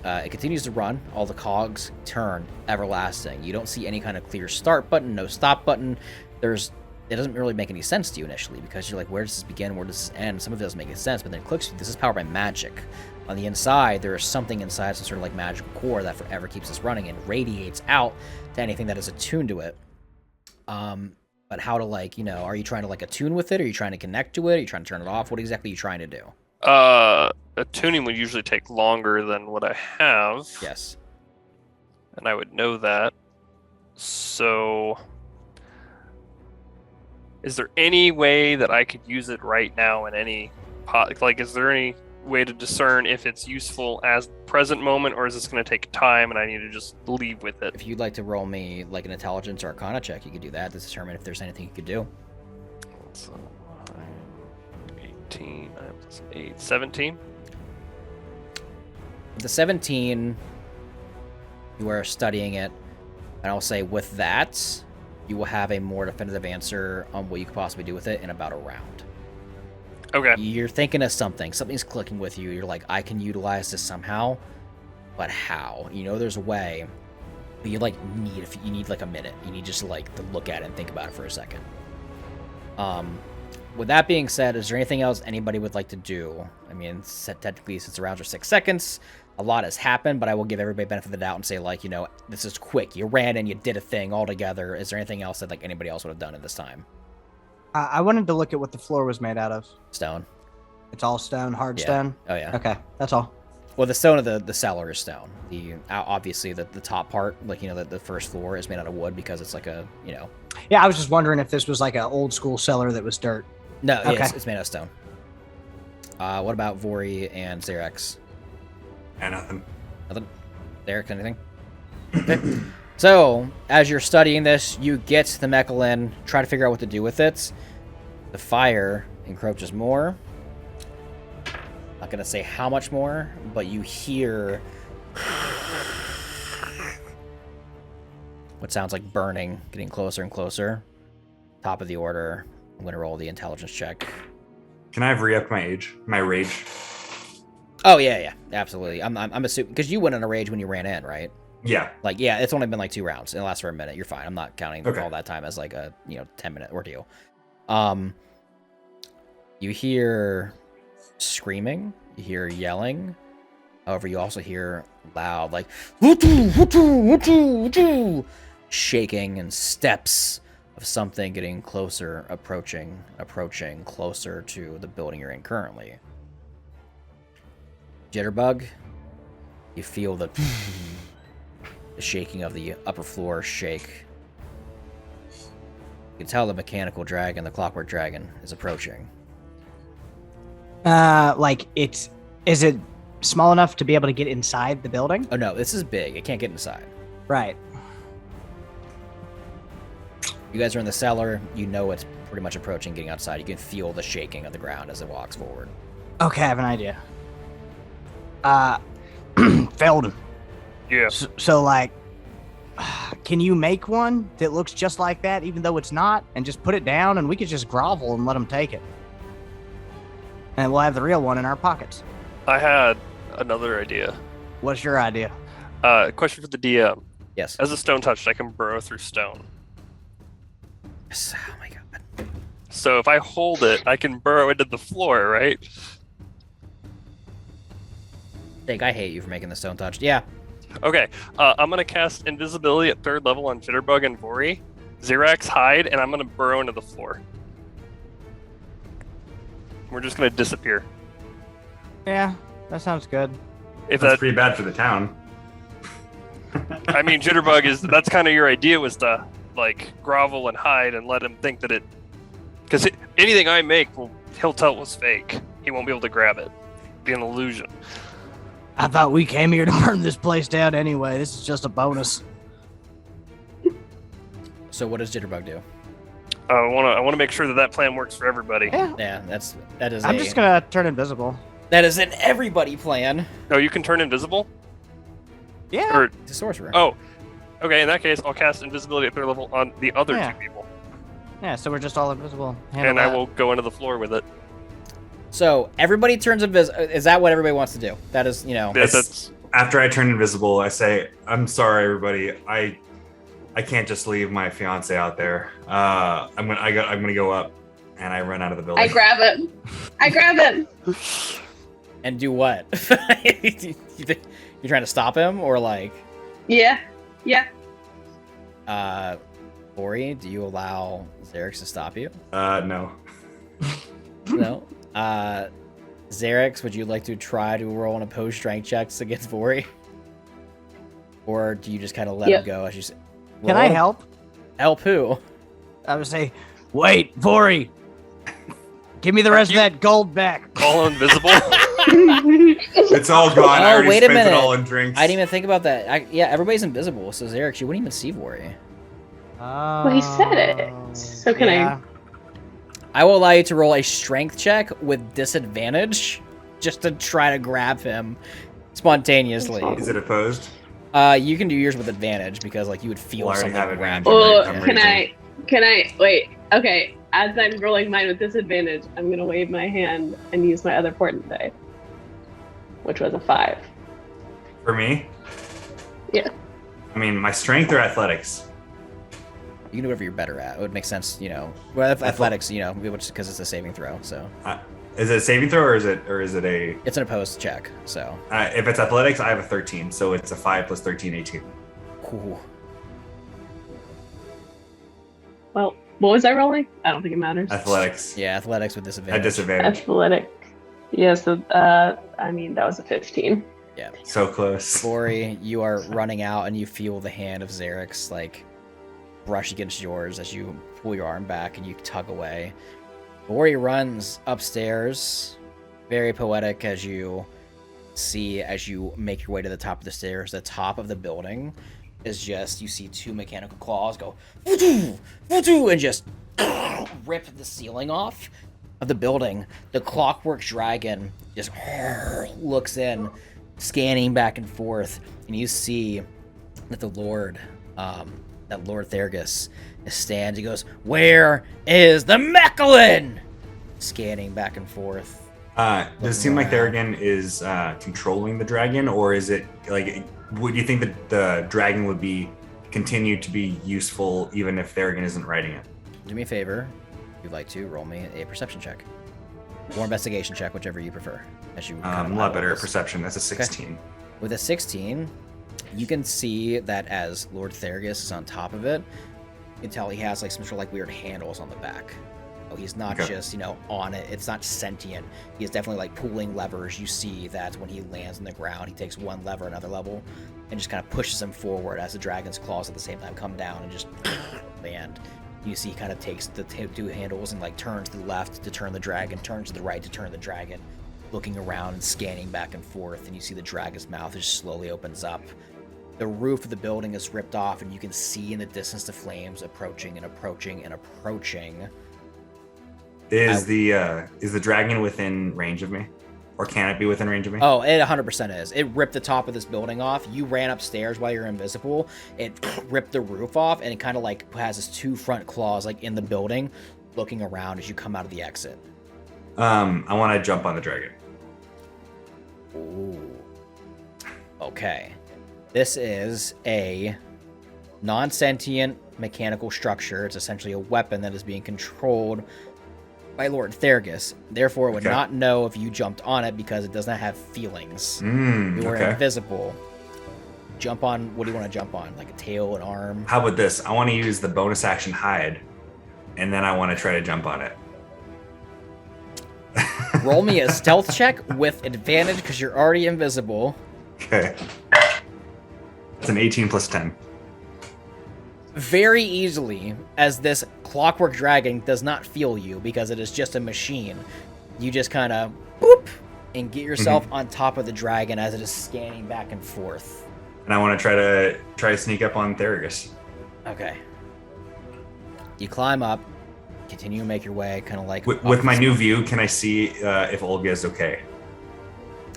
It continues to run. All the cogs turn everlasting. You don't see any kind of clear start button, no stop button. It doesn't really make any sense to you initially because you're like, where does this begin? Where does this end? Some of it doesn't make any sense, but then it clicks. This is powered by magic. On the inside, there is something inside, some sort of like magical core that forever keeps this running and radiates out to anything that is attuned to it. But how to like, you know, are you trying to like attune with it? Are you trying to connect to it? Are you trying to turn it off? What exactly are you trying to do? Attuning would usually take longer than what I have. Yes. And I would know that. So, is there any way that I could use it right now in any pot? Like, is there any way to discern if it's useful as present moment, or is this going to take time and I need to just leave with it? If you'd like to roll me like an intelligence or arcana check, you could do that to determine if there's anything you could do. So, 18, 9 plus 8, 17. The 17, you are studying it, and I'll say with that, you will have a more definitive answer on what you could possibly do with it in about a round. Okay. You're thinking of something's clicking with you. You're like, I can utilize this somehow, but how? You know, there's a way, but you like you need like a minute. You need just like to look at it and think about it for a second. With that being said, is there anything else anybody would like to do? I mean, technically, since the rounds are 6 seconds, a lot has happened, but I will give everybody benefit of the doubt and say, like, you know, this is quick. You ran and you did a thing all together. Is there anything else that, like, anybody else would have done at this time? I wanted to look at what the floor was made out of. Stone. It's all stone, hard Yeah. stone? Oh, yeah. Okay, that's all. Well, the stone of the cellar is stone. Obviously, the top part, like, you know, the first floor is made out of wood because it's like a, you know. Yeah, I was just wondering if this was like an old school cellar that was dirt. No, Okay. yeah, it's made out of stone. What about Vori and Xerax? And nothing. Nothing? Derek, anything? Okay. So, as you're studying this, you get the Mecha-Lynn, try to figure out what to do with it. The fire encroaches more. Not going to say how much more, but you hear what sounds like burning, getting closer and closer. Top of the order. I'm going to roll the intelligence check. Can I have re-upped my rage? Oh, yeah, absolutely. I'm assuming, because you went on a rage when you ran in, right? Yeah. Like, yeah, it's only been like 2 rounds. It lasts for a minute. You're fine. I'm not counting Okay. all that time as like a, 10-minute ordeal. You hear screaming. You hear yelling. However, you also hear loud, like, "Woo-doo, woo-doo, woo-doo, woo-doo," shaking and steps of something getting closer, approaching closer to the building you're in currently. Jitterbug, you feel the shaking of the upper floor shake. You can tell the mechanical dragon, the clockwork dragon, is approaching. Is it small enough to be able to get inside the building? Oh no, this is big. It can't get inside. Right. You guys are in the cellar. You know it's pretty much approaching, getting outside. You can feel the shaking of the ground as it walks forward. Okay, I have an idea. Felden. Yeah. So, like, can you make one that looks just like that, even though it's not, and just put it down, and we could just grovel and let them take it? And we'll have the real one in our pockets. I had another idea. What's your idea? Question for the DM. Yes. As a stone touched, I can burrow through stone. Yes. Oh my god. So if I hold it, I can burrow into the floor, right? Think I hate you for making the stone touched. Yeah. Okay, I'm gonna cast invisibility at 3rd level on Jitterbug and Vori. Xerax hide, and I'm gonna burrow into the floor. We're just gonna disappear. Yeah, that sounds good. If That's that, pretty bad for the town. I mean, Jitterbug that's kind of your idea, was to like grovel and hide and let him think that it, because anything I make, he'll tell it was fake. He won't be able to grab it. Be an illusion. I thought we came here to burn this place down anyway. This is just a bonus. So what does Jitterbug do? I want to make sure that plan works for everybody. Yeah. Yeah, that is. I'm just gonna turn invisible. That is an everybody plan. Oh, you can turn invisible? Yeah. Or It's a sorcerer. oh, okay. In that case, I'll cast invisibility at 3rd level on the other Yeah. two people, Yeah, so we're just all invisible. and I will go into the floor with it. So everybody turns invisible. Is that what everybody wants to do? That is, That's After I turn invisible, I say, "I'm sorry, everybody. I can't just leave my fiance out there. I'm gonna go up," and I run out of the building. I grab him. I grab him. And do what? You're trying to stop him, or like, Yeah. Vori, do you allow Xerix to stop you? No. No. Xerix, would you like to try to roll an opposed strength checks against Vori? Or do you just kind of let him go as you say? Can I help? Help who? I would say, wait, Vori, give me the rest of that gold back. all invisible. It's all gone. I Oh, already wait a spent minute. it all in drinks. I didn't even think about that. Yeah, everybody's invisible, so Xerix, you wouldn't even see Vori. Well, he said it. So can I- I will allow you to roll a strength check with disadvantage, just to try to grab him spontaneously. Is it opposed? You can do yours with advantage because like you would feel Well, I already something have grab advantage. you. Or I'm can raging. can I wait? Okay, as I'm rolling mine with disadvantage, I'm gonna wave my hand and use my other portent die, which was a 5. For me? Yeah. I mean, my strength or athletics? You can do whatever you're better at. It would make sense, Well, athletics, because it's a saving throw, so Is it a saving throw or is it a? it's an opposed check. So, If it's athletics, I have a 13, so it's a 5 plus 13, 18. Ooh. Well, what was I rolling? I don't think it matters. Athletics. Yeah, athletics with At disadvantage. disadvantage. Athletic. Yeah, so I mean that was a 15. Yeah. So close. Vori, you are running out and you feel the hand of Xerix like brush against yours as you pull your arm back and you tug away. Vori runs upstairs, very poetic as you see as you make your way to the top of the stairs. The top of the building is just, you see 2 mechanical claws go "Voodoo, voodoo," and just rip the ceiling off of the building. The clockwork dragon just looks in, scanning back and forth, and you see that the Lord, that Lord Theergus, stands. He goes, "Where is the Mecha-Lynn?" Scanning back and forth. Does it seem like Around. Theergan is controlling the dragon, or is it like? Would you think that the dragon would be continue to be useful even if Theergan isn't riding it? Do me a favor, if you'd like to roll me a perception check or investigation check, whichever you prefer. As you A lot better at perception. That's a 16. With a 16, you can see that as Lord Theergus is on top of it, you can tell he has like some sort of like weird handles on the back. Oh, he's not Okay. just, on it. It's not sentient. He is definitely like pulling levers. You see that when he lands on the ground, he takes one lever, another level, and just kind of pushes him forward as the dragon's claws at the same time come down and just land. You see he kind of takes the 2 handles and like turns to the left to turn the dragon, turns to the right to turn the dragon. looking around and scanning back and forth, and you see the dragon's mouth just slowly opens up. The roof of the building is ripped off, and you can see in the distance the flames approaching and approaching and approaching. Is the dragon within range of me? Or can it be within range of me? Oh, it 100% is. It ripped the top of this building off. You ran upstairs while you're invisible. It ripped the roof off, and it kind of like has its 2 front claws like in the building, looking around as you come out of the exit. I want to jump on the dragon. Ooh. Okay. This is a non-sentient mechanical structure. It's essentially a weapon that is being controlled by Lord Theergus. Therefore, it would not know if you jumped on it because it does not have feelings. You are invisible. Jump on, what do you want to jump on? Like a tail, an arm? How about this? I want to use the bonus action hide, and then I want to try to jump on it. Roll me a stealth check with advantage because you're already invisible. Okay. It's an 18 plus 10. Very easily, as this clockwork dragon does not feel you because it is just a machine. You just kind of boop and get yourself on top of the dragon as it is scanning back and forth. And I want to try to sneak up on Theergus. Okay. You climb up, continue to make your way, kind of like... With my new view, can I see if Olga is okay?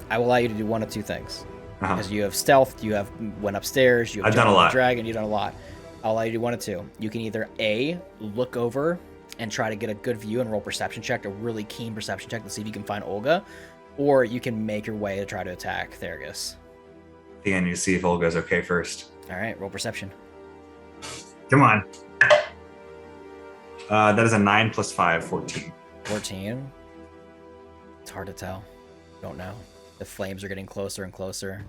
I will allow you to do one of 2 things. Because you have stealth, you have went upstairs, you have I've done a lot. Dragon, you've done a lot. I'll allow you to do 1 of 2. You can either A, look over and try to get a good view and roll perception check, a really keen perception check to see if you can find Olga, or you can make your way to try to attack Theergus. I think I need to see if Olga is okay first. All right, roll perception. Come on. That is a 9 plus 5, 14. 14. It's hard to tell. Don't know. The flames are getting closer and closer.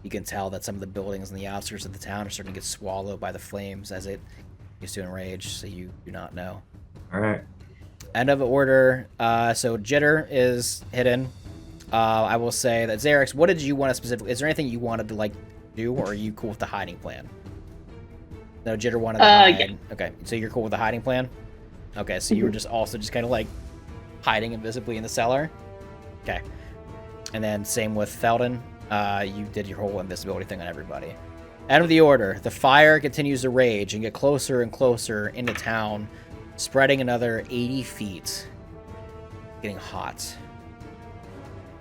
You can tell that some of the buildings in the outskirts of the town are starting to get swallowed by the flames as it used to enrage, so you do not know. All right. End of order. So Jitter is hidden. I will say that Xerix, what did you want to specifically... Is there anything you wanted to, like, do, or are you cool with the hiding plan? No, Jitter wanted to hide. Yeah. Okay, so you're cool with the hiding plan? Okay, so you were just also just kind of, like, hiding invisibly in the cellar? Okay. And then same with Felden. You did your whole invisibility thing on everybody. End of the order. The fire continues to rage and get closer and closer into town, spreading another 80 feet. Getting hot.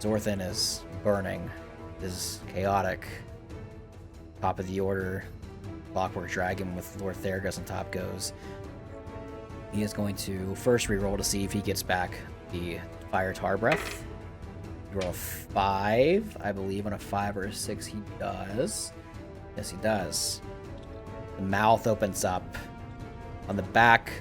Zorthin is burning. Is chaotic. Top of the order. Clockwork Dragon with Lord Theergus on top goes. He is going to first reroll to see if he gets back the fire tar breath. Roll a 5. I believe on a 5 or a 6 he does. Yes, he does. The mouth opens up. On the back,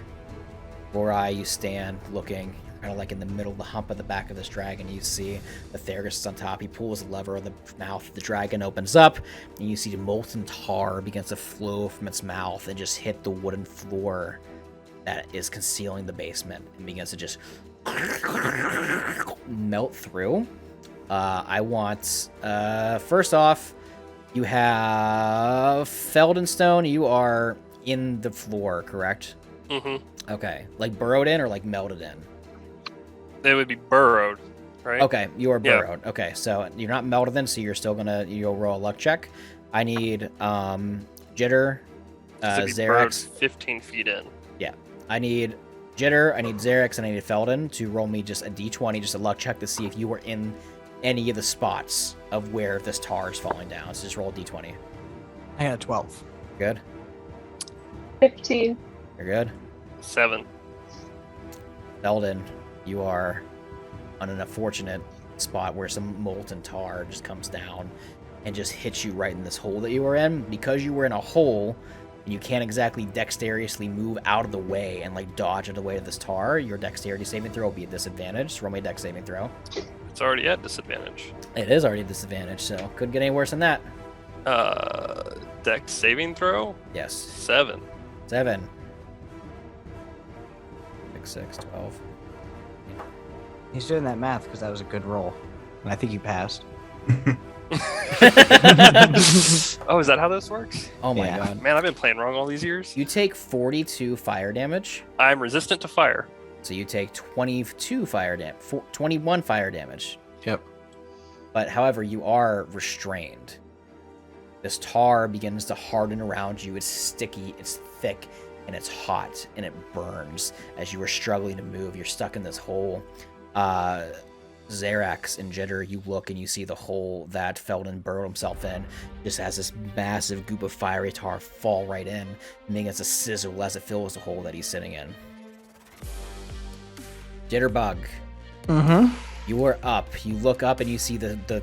Vori, you stand looking, kind of like in the middle of the hump of the back of this dragon. You see the Theergus is on top. He pulls the lever of the mouth. The dragon opens up, and you see the molten tar begins to flow from its mouth and just hit the wooden floor that is concealing the basement and begins to just melt through. I want, first off, you have Feldenstone. You are in the floor, correct? Mm-hmm. Okay. Like burrowed in or like melted in? They would be burrowed, right? Okay, you are burrowed. Yeah. Okay, so you're not melted in, so you're still you'll roll a luck check. I need, Jitter, burrowed Xerix. 15 feet in. Yeah. I need Jitter, I need Xerix, and I need Felden to roll me just a d20, just a luck check to see if you were in any of the spots of where this tar is falling down. So just roll a d20. I got a 12. Good? 15. You're good? 7. Felden, you are on an unfortunate spot where some molten tar just comes down and just hits you right in this hole that you were in. Because you were in a hole, and you can't exactly dexterously move out of the way and like dodge out of the way of this tar, your dexterity saving throw will be a disadvantage. So roll me a dex saving throw. It's already at disadvantage. It is already a disadvantage, so couldn't get any worse than that. Dex saving throw? Yes. 7. 7. 6, 12. He's doing that math because that was a good roll. And I think you passed. Oh, is that how this works? Oh my Yeah. god. Man, I've been playing wrong all these years. You take 42 fire damage, I'm resistant to fire. so you take 22 fire damage. 21 fire damage. Yep. But however, you are restrained. This tar begins to harden around you. It's sticky, it's thick, and it's hot, and it burns as you are struggling to move. You're stuck in this hole. Xerax and Jitter, you look and you see the hole that Felden burrowed himself in just has this massive goop of fiery tar fall right in, and begins to sizzle as it fills the hole that he's sitting in. Jitterbug. Mm-hmm. You are up. You look up and you see the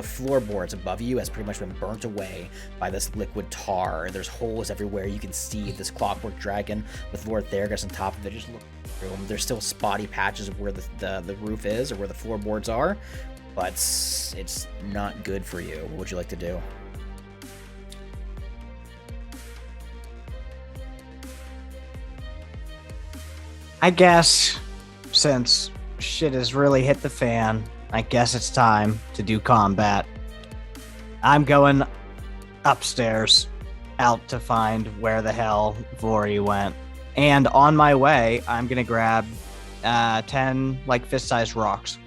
floorboards above you has pretty much been burnt away by this liquid tar. There's holes everywhere. You can see this clockwork dragon with Lord Theergus on top of it. Just look through them. There's still spotty patches of where the roof is or where the floorboards are, but it's not good for you. What would you like to do? I guess since shit has really hit the fan, I guess it's time to do combat. I'm going upstairs out to find where the hell Vori went. And on my way, I'm going to grab 10 like fist-sized rocks.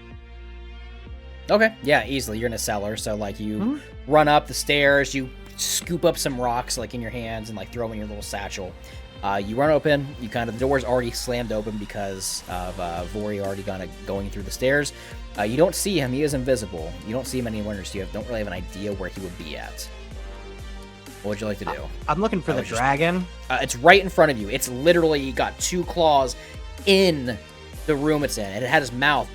Okay, yeah, easily. You're in a cellar, so like you run up the stairs, you scoop up some rocks like in your hands and like throw them in your little satchel. You run open, the door's already slammed open because of Vori already going through the stairs. You don't see him, he is invisible. You don't see him anywhere, so you don't really have an idea where he would be at. What would you like to do? I'm looking for the dragon. It's right in front of you. It's literally got 2 claws in the room it's in, and it had his mouth.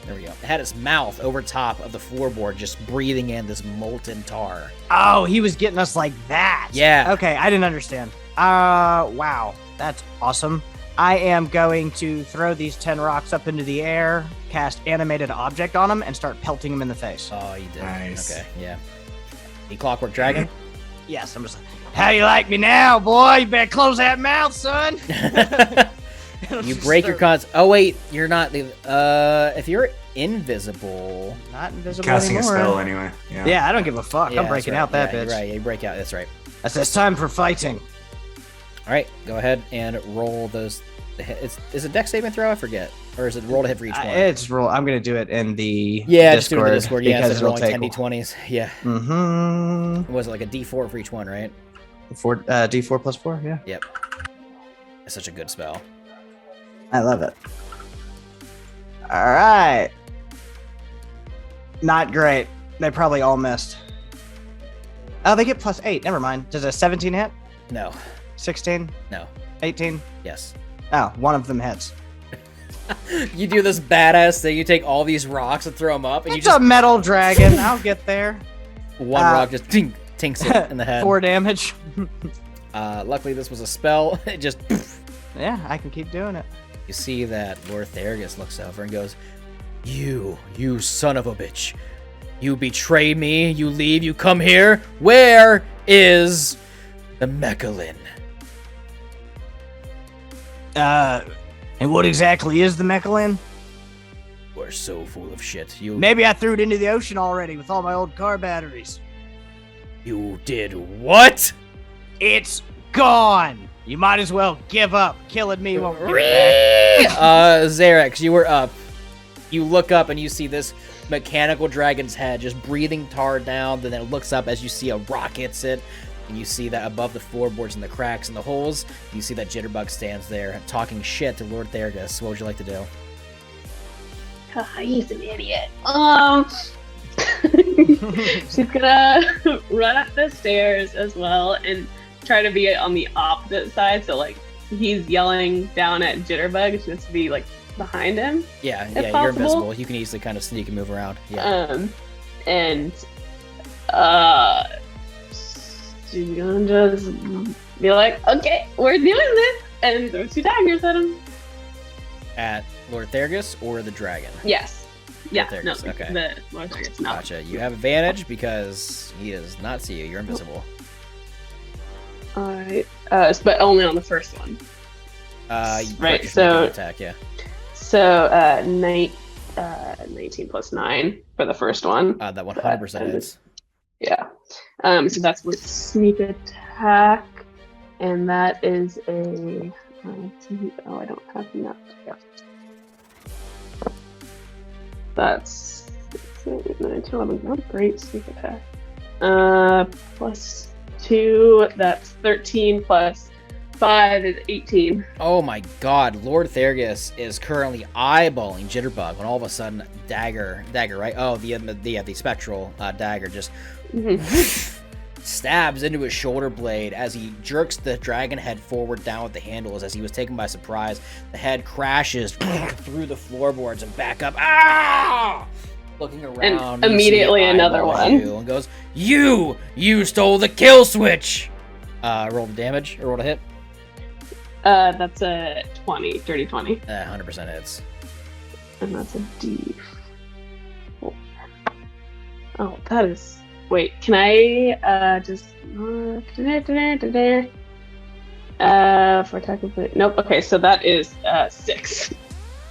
There we go. It had its mouth over top of the floorboard, just breathing in this molten tar. Oh, he was getting us like that. Yeah. Okay, I didn't understand. Wow. That's awesome. I am going to throw these 10 rocks up into the air, cast animated object on them, and start pelting them in the face. Oh, you did. Nice. Okay, yeah. The Clockwork Dragon? Yes, I'm just like, how you like me now, boy? You better close that mouth, son. You break your cons. Oh, wait, you're not. If you're invisible. Not invisible Casting anymore. a spell anyway. Yeah. Yeah, I don't give a fuck. Yeah, I'm breaking that's out right. that Yeah, bitch. you're right, you break out. That's right. It's time for fighting. All right, go ahead and roll those. Is it dex saving throw? I forget. Or is it roll to hit for each one? It's roll. I'm gonna do it in the Yeah, Discord, just do it in the Discord. Yeah, because instead of it'll rolling take 10d20s. Yeah. Mm-hmm. Was it like a d4 for each one, right? D4 plus 4. Yeah, Yep. That's such a good spell. I love it. All right. Not great. They probably all missed. Oh, they get plus 8. Never mind. Does a 17 hit? No. 16? No. 18? Yes. Oh, one of them hits. You do this badass thing. You take all these rocks and throw them up, and It's you just a metal dragon. I'll get there. one rock just tinks it in the head. 4 damage. Luckily, this was a spell. It just. Yeah, I can keep doing it. You see that Lord Theergus looks over and goes, You son of a bitch. You betrayed me, you leave, you come here. Where is the Mecha-Lynn? And what exactly is the Mecha-Lynn? You are so full of shit. Maybe I threw it into the ocean already with all my old car batteries. You did what? It's gone. You might as well give up. Killing me won't give it back. Xerax, you were up. You look up and you see this mechanical dragon's head just breathing tar down. Then it looks up as you see a rock hits it. And you see that above the floorboards and the cracks and the holes, you see that Jitterbug stands there talking shit to Lord Theergus. What would you like to do? He's an idiot. She's gonna run up the stairs as well and try to be on the opposite side. So like he's yelling down at Jitterbug, she's supposed to be like behind him. Yeah, if you're possible. invisible. You can easily kind of sneak and move around. Yeah. And she's gonna just be like, okay, we're doing this, and throw 2 daggers at him. At Lord Theergus or the dragon? Yes. Yeah. Lord No. Theergus, okay. The Lord Theergus. No. Gotcha. You have advantage because he does not see you. You're invisible. Alright. But only on the first one. Right. So Attack. Yeah. So 19 plus 9 for the first one. That 100% hits. Yeah. So that's with sneak attack, and that is a. Oh, I don't have enough. Yeah. That's 9, 11. Not a great sneak attack. Plus 2, that's 13 plus 5 is 18. Oh my god, Lord Theergus is currently eyeballing Jitterbug when all of a sudden dagger, right? Oh, the spectral dagger just stabs into his shoulder blade as he jerks the dragon head forward down with the handles. As he was taken by surprise, the head crashes through the floorboards and back up. Ah! Looking around, and immediately another one. And goes, You stole the kill switch! Roll the damage, or roll a hit. That's a 20, dirty 20. 100% hits. And that's a D4. Oh, that is... Wait, can I just... for attack of... Nope, okay, so that is 6.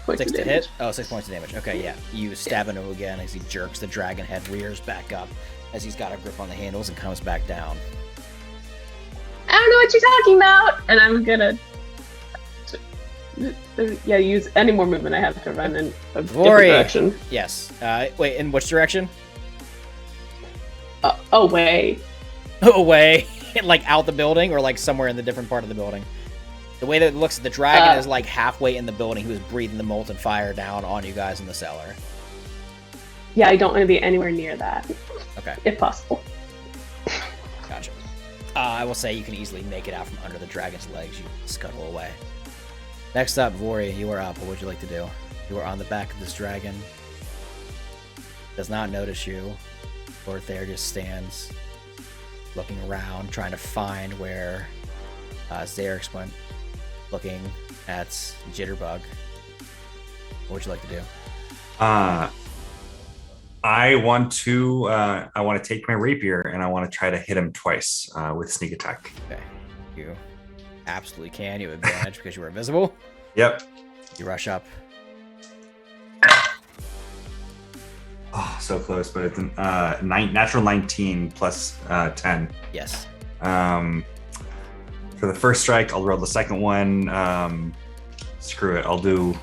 6 to hit? Oh, 6 points of damage. Okay, yeah. You stab into him again as he jerks the dragon head, rears back up as he's got a grip on the handles and comes back down. I don't know what you're talking about! And I'm gonna... Yeah, use any more movement I have to run in a different direction. Yes. Wait, in which direction? Away. Away? Like out the building or like somewhere in the different part of the building? The way that it looks, the dragon is like halfway in the building. He was breathing the molten fire down on you guys in the cellar. Yeah, I don't want to be anywhere near that. Okay. If possible. Gotcha. I will say you can easily make it out from under the dragon's legs. You scuttle away. Next up, Vori, you are up. What would you like to do? You are on the back of this dragon. Does not notice you. Lord Theergus stands, looking around, trying to find where Xerix went, looking at Jitterbug. What would you like to do? I want to take my rapier and I want to try to hit him twice with sneak attack. Okay, you absolutely can. You have advantage because you are invisible. Yep. You rush up. Oh, so close, but it's natural 19 plus 10. Yes. For the first strike, I'll roll the second one. Screw it, I'll do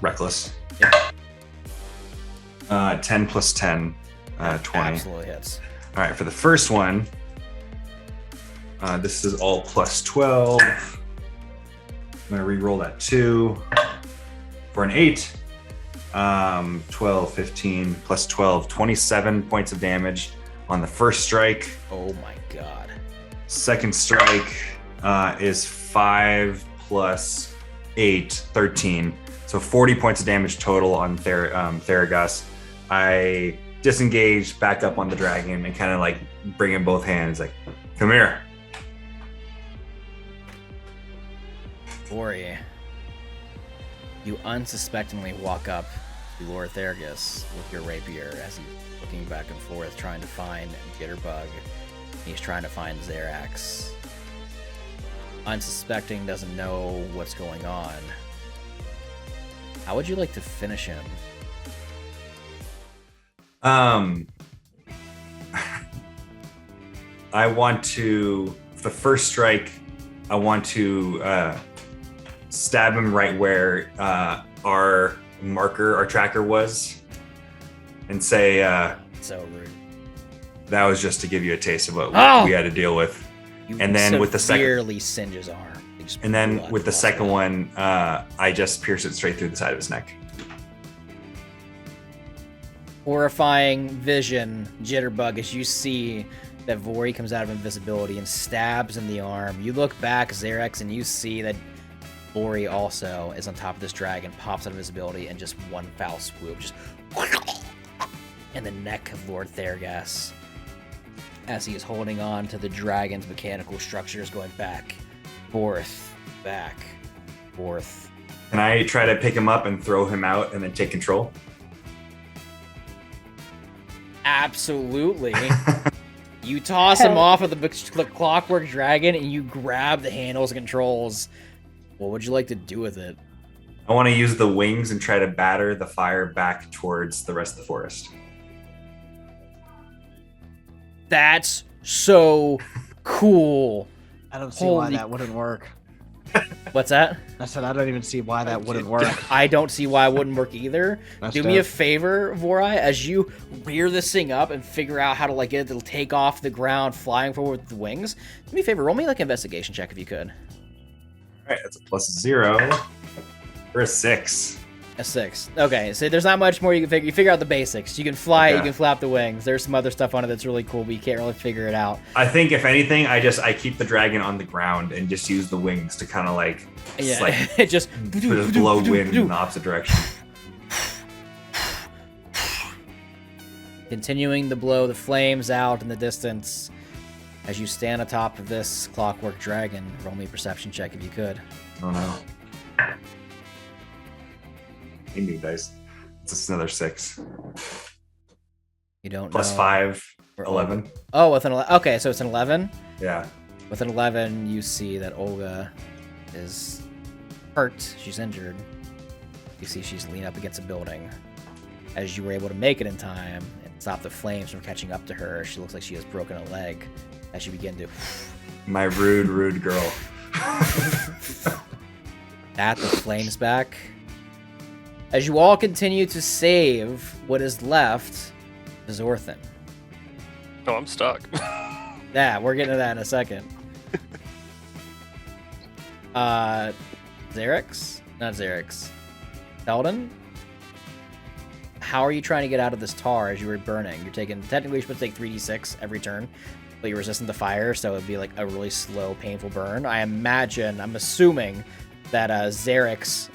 reckless. Yep. 10 plus 10, 20. Absolutely hits. All right, for the first one, this is all plus 12. I'm gonna re-roll that 2 for an 8. 12, 15 plus 12, 27 points of damage on the first strike. Oh my god. Second strike is 5 plus 8, 13. So 40 points of damage total on Theergus. I disengage back up on the dragon and kind of like bring in both hands, like, come here. Vori, you unsuspectingly walk up to Lord Theergus with your rapier as he's looking back and forth, trying to find Jitterbug. He's trying to find Xerax. Unsuspecting, doesn't know what's going on. How would you like to finish him? I want to, the first strike, I want to stab him right where our marker, our tracker was, and say, So rude. that was just to give you a taste of what Oh! we had to deal with. You And then with the second- severely singe his arm. Just And then blood with the falls second out. one, I just pierce it straight through the side of his neck. Horrifying vision, Jitterbug, as you see that Vori comes out of invisibility and stabs in the arm. You look back, Xerax, and you see that Vori also is on top of this dragon, pops out of invisibility, and just one foul swoop, just in the neck of Lord Theergus as he is holding on to the dragon's mechanical structures, going back, forth, back, forth. Can I try to pick him up and throw him out and then take control? Absolutely. You toss him off of the clockwork dragon and you grab the handles and controls. What would you like to do with it? I want to use the wings and try to batter the fire back towards the rest of the forest. That's so cool. I don't see Holy- why that wouldn't work. What's that? I said I don't even see why that wouldn't work. I don't see why it wouldn't work either. That's Do me a dope. favor, Vori, as you rear this thing up and figure out how to like get it to take off the ground, flying forward with the wings. Do me a favor, roll me like an investigation check if you could. All right, that's a +0 for a 6. A 6. Okay, so there's not much more you can figure. You figure out the basics. You can fly, Okay. you can flap the wings. There's some other stuff on it that's really cool, but you can't really figure it out. I think if anything, I keep the dragon on the ground and just use the wings to kind of like, Yeah, like it just blow wind in the opposite direction. continuing to blow the flames out in the distance as you stand atop of this clockwork dragon. Roll me a perception check if you could. Oh no. I need dice. It's just another 6. You don't Plus know. 5, Or 11. Oh, with an 11. Okay, so it's an 11. Yeah. With an 11, you see that Olga is hurt. She's injured. You see she's leaning up against a building. As you were able to make it in time and stop the flames from catching up to her, she looks like she has broken a leg as you begin to My rude girl. bat the flames back. As you all continue to save what is left, Zorthin. No, I'm stuck. Yeah, we're getting to that in a second. Xerix? Not Xerix. Felden? How are you trying to get out of this tar as you were burning? You're taking, technically you're supposed to take 3d6 every turn, but you're resistant to fire, so it'd be like a really slow, painful burn. I'm assuming that Xerix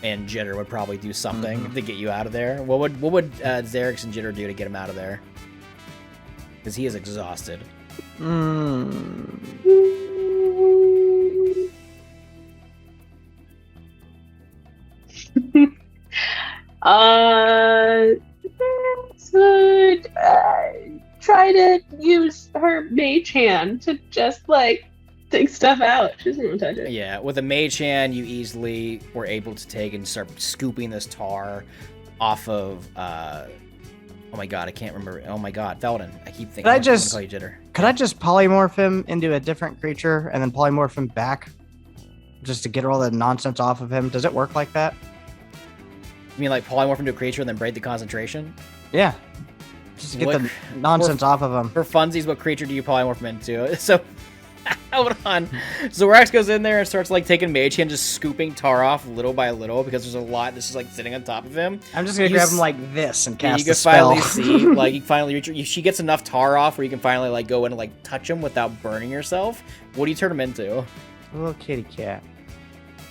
and Jitter would probably do something to get you out of there. What would Xerix and Jitter do to get him out of there? Because he is exhausted. Try to use her mage hand to just like take stuff out. She doesn't want to touch it. Yeah, with a mage hand, you easily were able to take and start scooping this tar off of. Oh my god, I can't remember. Oh my god, Felden. I keep thinking. Could I I'm gonna just- call you Jitter. Could I just polymorph him into a different creature and then polymorph him back? Just to get all the nonsense off of him? Does it work like that? You mean like polymorph into a creature and then break the concentration? Yeah. Just to get What- the nonsense off of him. For funsies, what creature do you polymorph him into? So, hold on. Zorax goes in there and starts like taking mage hand, just scooping tar off little by little because there's a lot that's just like sitting on top of him. I'm just gonna You grab s- him like this and Yeah, cast you the can spell. finally see, like, you can finally reach. She gets enough tar off where you can finally like go in and like touch him without burning yourself. What do you turn him into? A little kitty cat.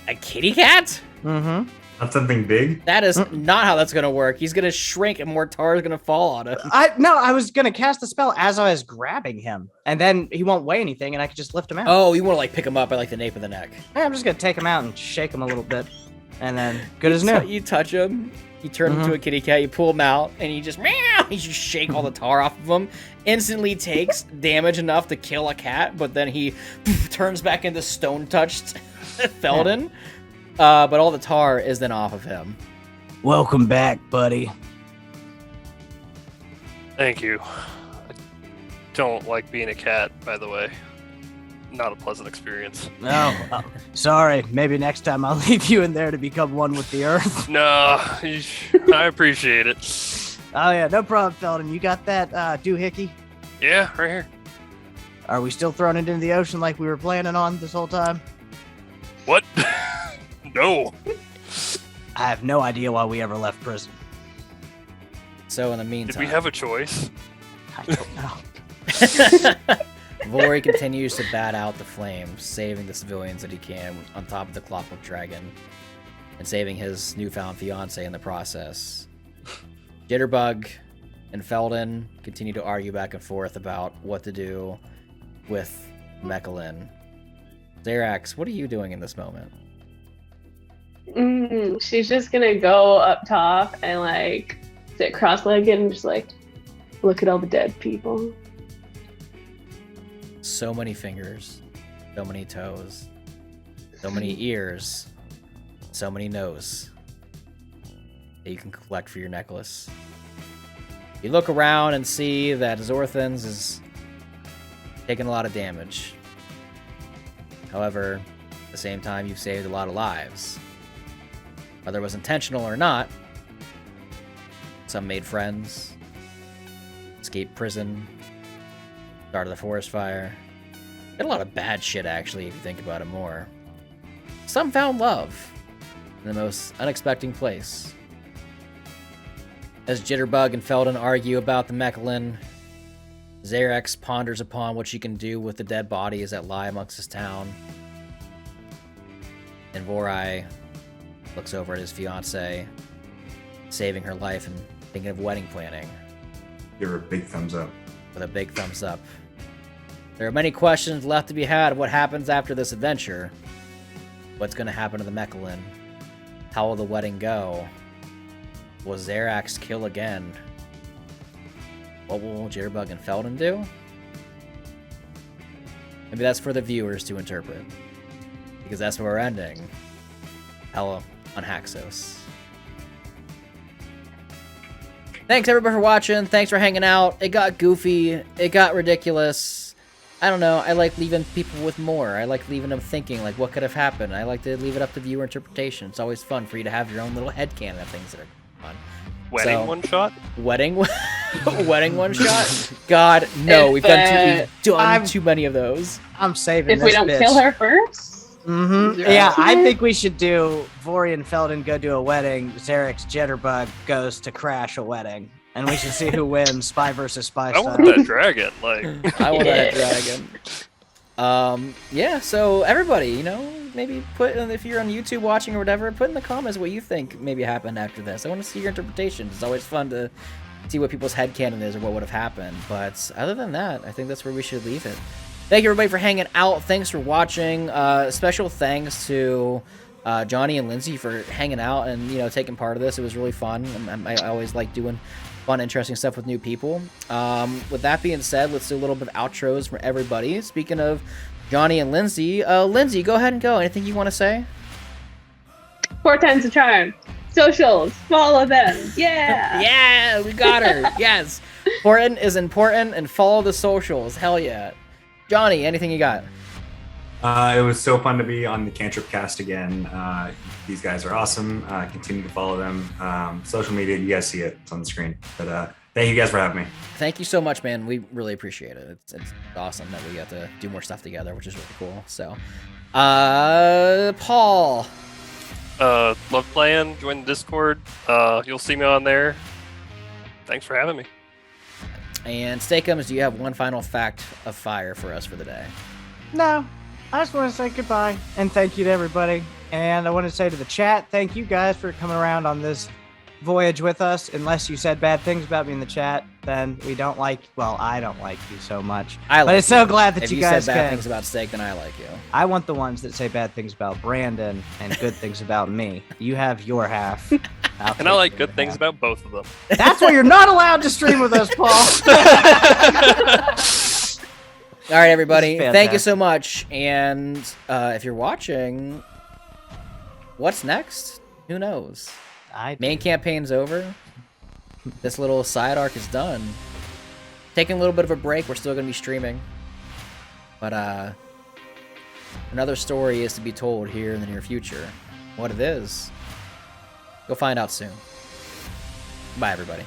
A kitty cat? Mm-hmm. Not something big. That is not how that's gonna work. He's gonna shrink and more tar is gonna fall on him. I was gonna cast the spell as I was grabbing him, and then he won't weigh anything, and I could just lift him out. Oh, you want to like pick him up by like the nape of the neck. Yeah, I'm just gonna take him out and shake him a little bit, and then good as new. You touch him, you turn him into a kitty cat, you pull him out, and you just meow. You just shake all the tar off of him. Instantly takes damage enough to kill a cat, but then he turns back into stone-touched Felden. But all the tar is then off of him. Welcome back, buddy. Thank you. I don't like being a cat, by the way. Not a pleasant experience. No, sorry. Maybe next time I'll leave you in there to become one with the earth. No, I appreciate it. Oh yeah, no problem, Felden. You got that doohickey? Yeah, right here. Are we still throwing it into the ocean like we were planning on this whole time? What? No. I have no idea why we ever left prison. So in the Did meantime, we have a choice? I don't know. Vori continues to bat out the flames, saving the civilians that he can on top of the clockwork dragon, and saving his newfound fiance in the process. Jitterbug and Felden continue to argue back and forth about what to do with Mecha-Lynn. Xerax, what are you doing in this moment? She's just gonna go up top and like sit cross-legged and just like look at all the dead people. So many fingers, so many toes, so many ears, so many nose that you can collect for your necklace. You look around and see that Zorthins is taking a lot of damage. However, at the same time, you've saved a lot of lives. Whether it was intentional or not, some made friends, escaped prison, started the forest fire. Did a lot of bad shit, actually, if you think about it more. Some found love in the most unexpected place. As Jitterbug and Felden argue about the Mecha-Lynn, Xerax ponders upon what she can do with the dead bodies that lie amongst his town. And Vori looks over at his fiancée, saving her life and thinking of wedding planning. Give her a big thumbs up. With a big thumbs up. There are many questions left to be had of what happens after this adventure. What's going to happen to the Mecha-Lynn? How will the wedding go? Will Xerax kill again? What will Jitterbug and Felden do? Maybe that's for the viewers to interpret. Because that's where we're ending. Hell on Haxos. Thanks everybody for watching. Thanks for hanging out. It got goofy. It got ridiculous. I don't know. I like leaving people with more. I like leaving them thinking, like, what could have happened? I like to leave it up to viewer interpretation. It's always fun for you to have your own little headcanon of things that are fun. Wedding one shot? Wedding one shot? God, no. We've done too many of those. I'm saving If this we don't bitch. kill her first? Mm-hmm. Yeah, I think we should do Vori and Felden go do a wedding. Xerax Jitterbug goes to crash a wedding. And we should see who wins, spy versus spy I style. want that dragon. Like, I want that dragon. Yeah, so everybody, you know, maybe put, if you're on YouTube watching or whatever, put in the comments what you think maybe happened after this. I want to see your interpretation. It's always fun to see what people's headcanon is or what would have happened. But other than that, I think that's where we should leave it. Thank you, everybody, for hanging out. Thanks for watching. Special thanks to Johnny and Lindsay for hanging out and, you know, taking part of this. It was really fun. I always like doing fun, interesting stuff with new people. With that being said, let's do a little bit of outros for everybody. Speaking of Johnny and Lindsay, Lindsay, go ahead and go. Anything you want to say? 4 times the charm. Socials. Follow them. Yeah. Yeah, we got her. Yes. Important is important, and follow the socials. Hell yeah. Johnny, anything you got? It was so fun to be on the Cantrip cast again. These guys are awesome. Continue to follow them. Social media, you guys see it. It's on the screen. But thank you guys for having me. Thank you so much, man. We really appreciate it. It's awesome that we got to do more stuff together, which is really cool. So, Paul. Love playing. Join the Discord. You'll see me on there. Thanks for having me. And Steakums, do you have one final fact of fire for us for the day? No, I just want to say goodbye and thank you to everybody. And I want to say to the chat, thank you guys for coming around on this voyage with us. Unless you said bad things about me in the chat, then we don't like, well, I don't like you so much. But it's so glad that if you guys said bad came. things about Steak, then I like you. I want the ones that say bad things about Brandon and good things about me. You have your half. And I like good things about both of them. That's why you're not allowed to stream with us, Paul. All right, everybody. This is Thank you fantastic. so much. And if you're watching, what's next? Who knows? Main campaign's over. This little side arc is done. Taking a little bit of a break. We're still going to be streaming. But another story is to be told here in the near future. What it is, you'll find out soon. Bye, everybody.